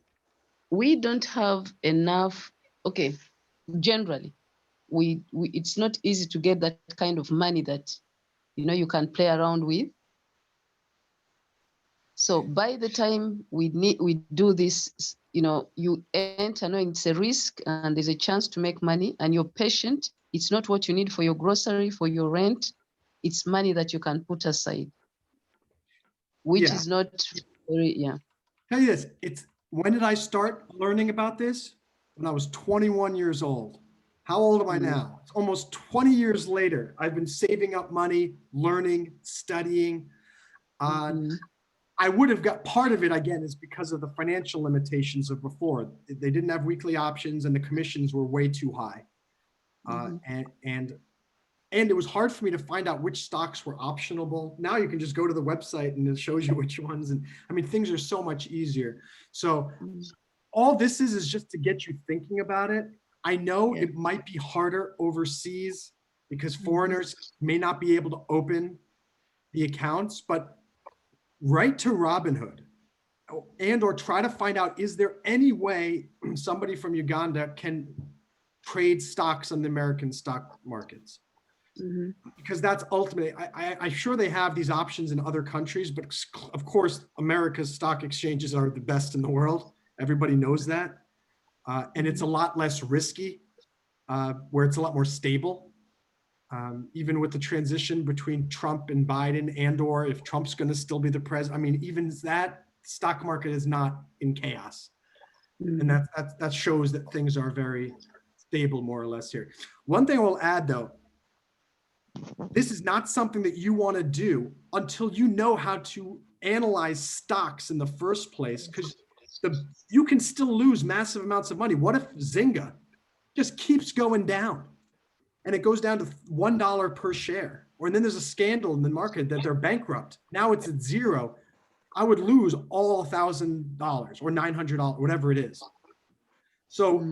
We don't have enough. Okay, generally, we it's not easy to get that kind of money that you can play around with. So by the time we do this, you enter knowing it's a risk and there's a chance to make money, and you're patient. It's not what you need for your grocery, for your rent. It's money that you can put aside, which Yeah. is not very, Tell you this, when did I start learning about this? When I was 21 years old. How old am I now? It's almost 20 years later. I've been saving up money, learning, studying. I would have got part of it, again, is because of the financial limitations of before. They didn't have weekly options, and the commissions were way too high. And it was hard for me to find out which stocks were optionable. Now you can just go to the website and it shows you which ones. And I mean, things are so much easier. So all this is just to get you thinking about it. I know it might be harder overseas because foreigners may not be able to open the accounts, but write to Robinhood or try to find out, is there any way somebody from Uganda can trade stocks on the American stock markets? Because that's ultimately, I'm sure they have these options in other countries, but of course, America's stock exchanges are the best in the world. Everybody knows that. And it's a lot less risky, where it's a lot more stable. Even with the transition between Trump and Biden, or if Trump's going to still be the president, I mean, even that stock market is not in chaos. And that shows that things are very stable, more or less here. One thing I will add, though, this is not something that you want to do until you know how to analyze stocks in the first place, because you can still lose massive amounts of money. What if Zynga just keeps going down and it goes down to $1 per share? Or then there's a scandal in the market that they're bankrupt. Now it's at zero. I would lose all $1,000 or $900, whatever it is. So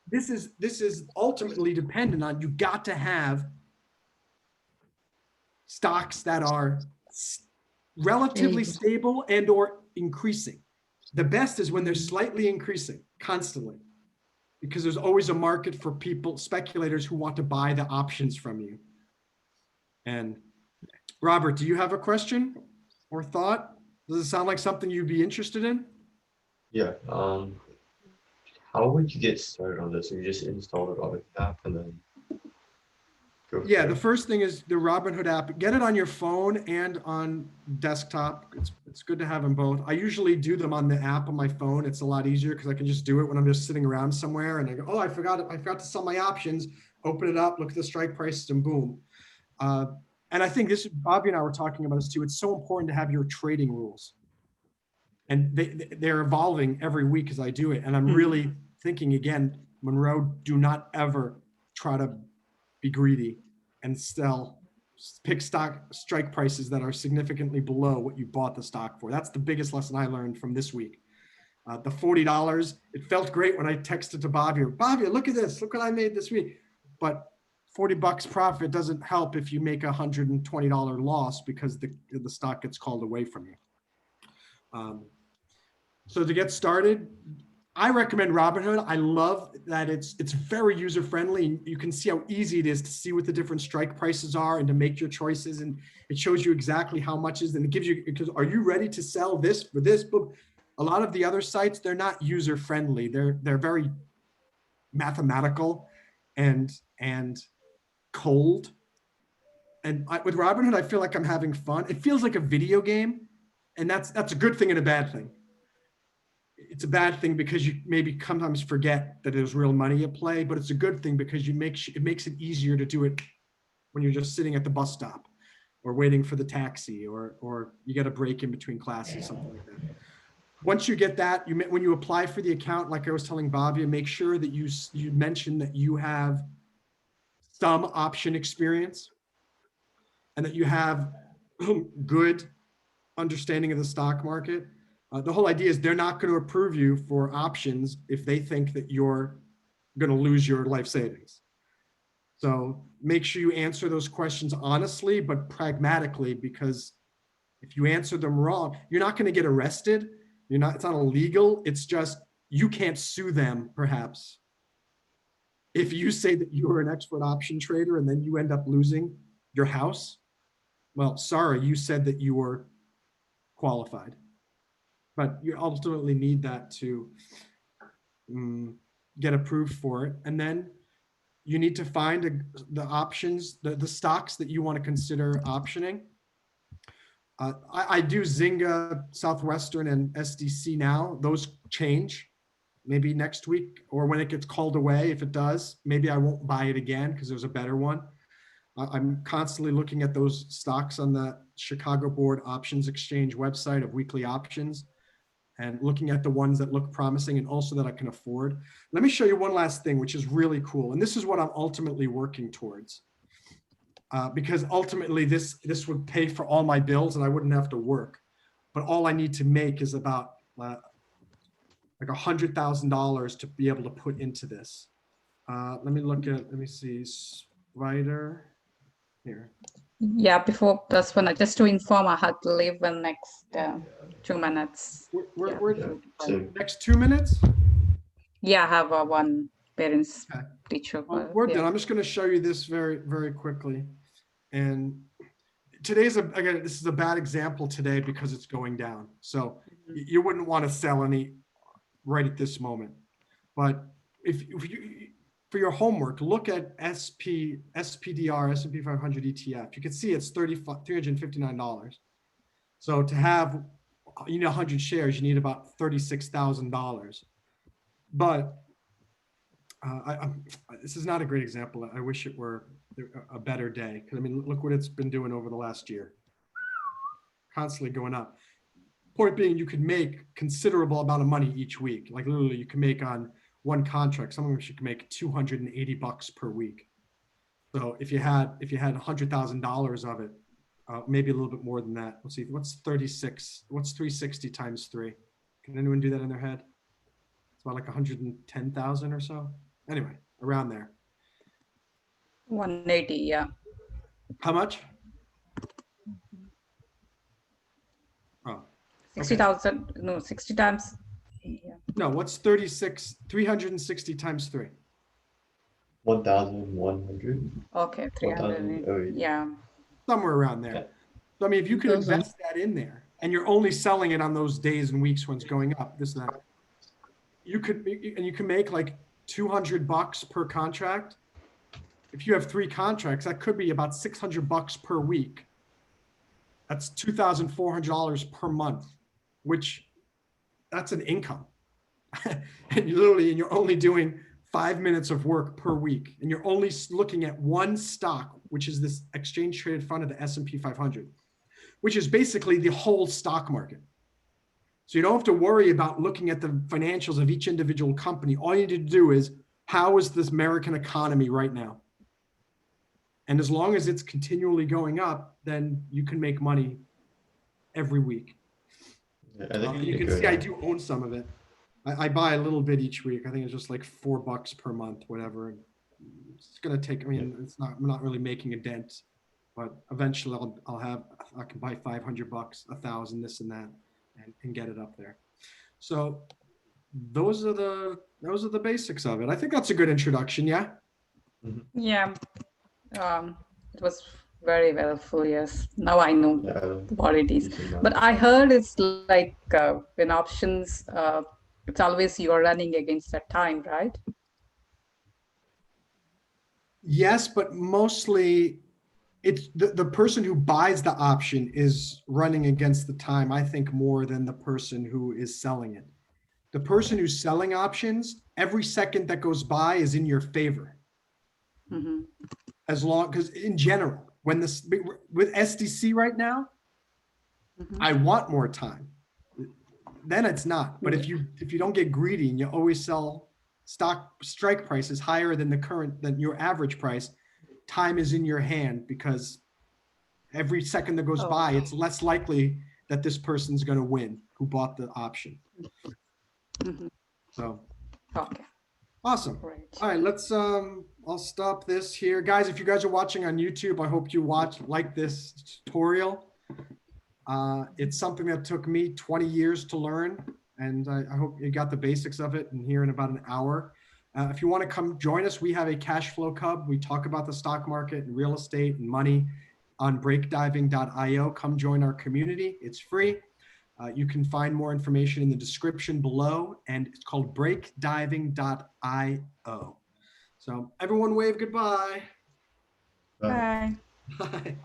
this is ultimately dependent on, you got to have stocks that are relatively stable and or increasing. The best is when they're slightly increasing constantly, because there's always a market for speculators who want to buy the options from you. And Robert, do you have a question or thought? Does it sound like something you'd be interested in? Yeah. How would you get started on this? You just install the Robinhood app and then Go Yeah, for the it. first thing is the Robinhood app. Get it on your phone and on desktop. It's good to have them both. I usually do them on the app on my phone. It's a lot easier because I can just do it when I'm just sitting around somewhere and I go, oh, I forgot to sell my options. Open it up, look at the strike prices, and boom. And I think Bobby and I were talking about this too. It's so important to have your trading rules, and they're evolving every week as I do it. And I'm really thinking again, Monroe, do not ever try to be greedy and pick strike prices that are significantly below what you bought the stock for. That's the biggest lesson I learned from this week. The $40, it felt great when I texted to Bobby, look at this, look what I made this week. But $40 profit doesn't help if you make $120 loss because the stock gets called away from you. So to get started, I recommend Robinhood. I love that it's very user friendly. You can see how easy it is to see what the different strike prices are and to make your choices. And it shows you exactly how much is, and it gives you, because are you ready to sell this for this book? A lot of the other sites, they're not user friendly. They're very mathematical and cold. And with Robinhood, I feel like I'm having fun. It feels like a video game, and that's a good thing and a bad thing. It's a bad thing because you maybe sometimes forget that there's real money at play, but it's a good thing because it makes it easier to do it when you're just sitting at the bus stop or waiting for the taxi or you get a break in between classes, something like that. Once you get that, when you apply for the account, like I was telling Bobby, make sure that you mention that you have some option experience and that you have good understanding of the stock market. The whole idea is they're not going to approve you for options if they think that you're going to lose your life savings. So make sure you answer those questions honestly, but pragmatically, because if you answer them wrong, you're not going to get arrested. It's not illegal. It's just, you can't sue them perhaps. If you say that you are an expert option trader and then you end up losing your house, well, sorry, you said that you were qualified. But you ultimately need that to get approved for it. And then you need to find the options, the stocks that you want to consider optioning. I do Zynga, Southwestern, and SDC now. Those change maybe next week or when it gets called away. If it does, maybe I won't buy it again because there's a better one. I'm constantly looking at those stocks on the Chicago Board Options Exchange website of weekly options and looking at the ones that look promising and also that I can afford. Let me show you one last thing, which is really cool. And this is what I'm ultimately working towards. Because ultimately this would pay for all my bills and I wouldn't have to work. But all I need to make is about like $100,000 to be able to put into this. Let me see, Spider here. Yeah, before this one, just to inform, I had to leave in next 2 minutes. So Next 2 minutes? Yeah, I have one parents Okay. teacher. Well, we're done. I'm just going to show you this very, very quickly. And this is a bad example today because it's going down. So you wouldn't want to sell any right at this moment. But if you, for your homework, look at SPDR, S&P 500 ETF. You can see it's $359. So to have, 100 shares, you need about $36,000. But this is not a great example. I wish it were a better day. Because look what it's been doing over the last year. Constantly going up. Point being, you could make considerable amount of money each week. Like literally, you can make on one contract. Some of them you can make $280 per week. So if you had $100,000 of it, maybe a little bit more than that. Let's see, what's 36? What's 360 times 3? Can anyone do that in their head? It's about like 110,000 or so. Anyway, around there. 180, yeah. How much? Oh, 60,000, no, 60 times. Yeah. no, what's 360 times 3? 1,100. Okay, 300. 1,008. Yeah. Somewhere around there. Yeah. So, if you could 2,000. invest that in there and you're only selling it on those days and weeks when it's going up, this and that, you can make like $200 per contract. if you have 3 contracts, that could be about $600 per week. That's $2,400 per month, which that's an income. And you're only doing 5 minutes of work per week, and you're only looking at one stock, which is this exchange traded fund of the S&P 500, which is basically the whole stock market. So you don't have to worry about looking at the financials of each individual company. All you need to do is, how is this American economy right now? And as long as it's continually going up, then you can make money every week. Yeah, I think You you can could see I do own some of it. I buy a little bit each week. I think it's just like $4 per month, whatever. It's gonna take. I mean, it's not. I'm not really making a dent, but eventually I can buy $500, 1,000, this and that, and get it up there. So those are the basics of it. I think that's a good introduction. Yeah. Yeah, it was very helpful. Yes, now I know Yeah, what it is. decent amount. But I heard it's like in options, it's always you're running against that time, right? Yes, but mostly it's the person who buys the option is running against the time, I think, more than the person who is selling it. The person who's selling options, every second that goes by is in your favor. Mm-hmm. As long, because in general, when this with SDC right now, Mhm. I want more time. Then it's not. But if you don't get greedy and you always sell stock strike prices higher than than your average price, time is in your hand, because every second that goes Oh, by, okay. it's less likely that this person's going to win who bought the option. Mhm. So Okay, awesome. great. All right, let's I'll stop this here. Guys, if you guys are watching on YouTube, I hope you like this tutorial. It's something that took me 20 years to learn, and I hope you got the basics of it in here in about an hour. If you want to come join us, we have a cash flow club. We talk about the stock market and real estate and money on breakdiving.io. Come join our community. It's free. You can find more information in the description below, and it's called breakdiving.io. So everyone wave goodbye. Bye. Bye. Bye.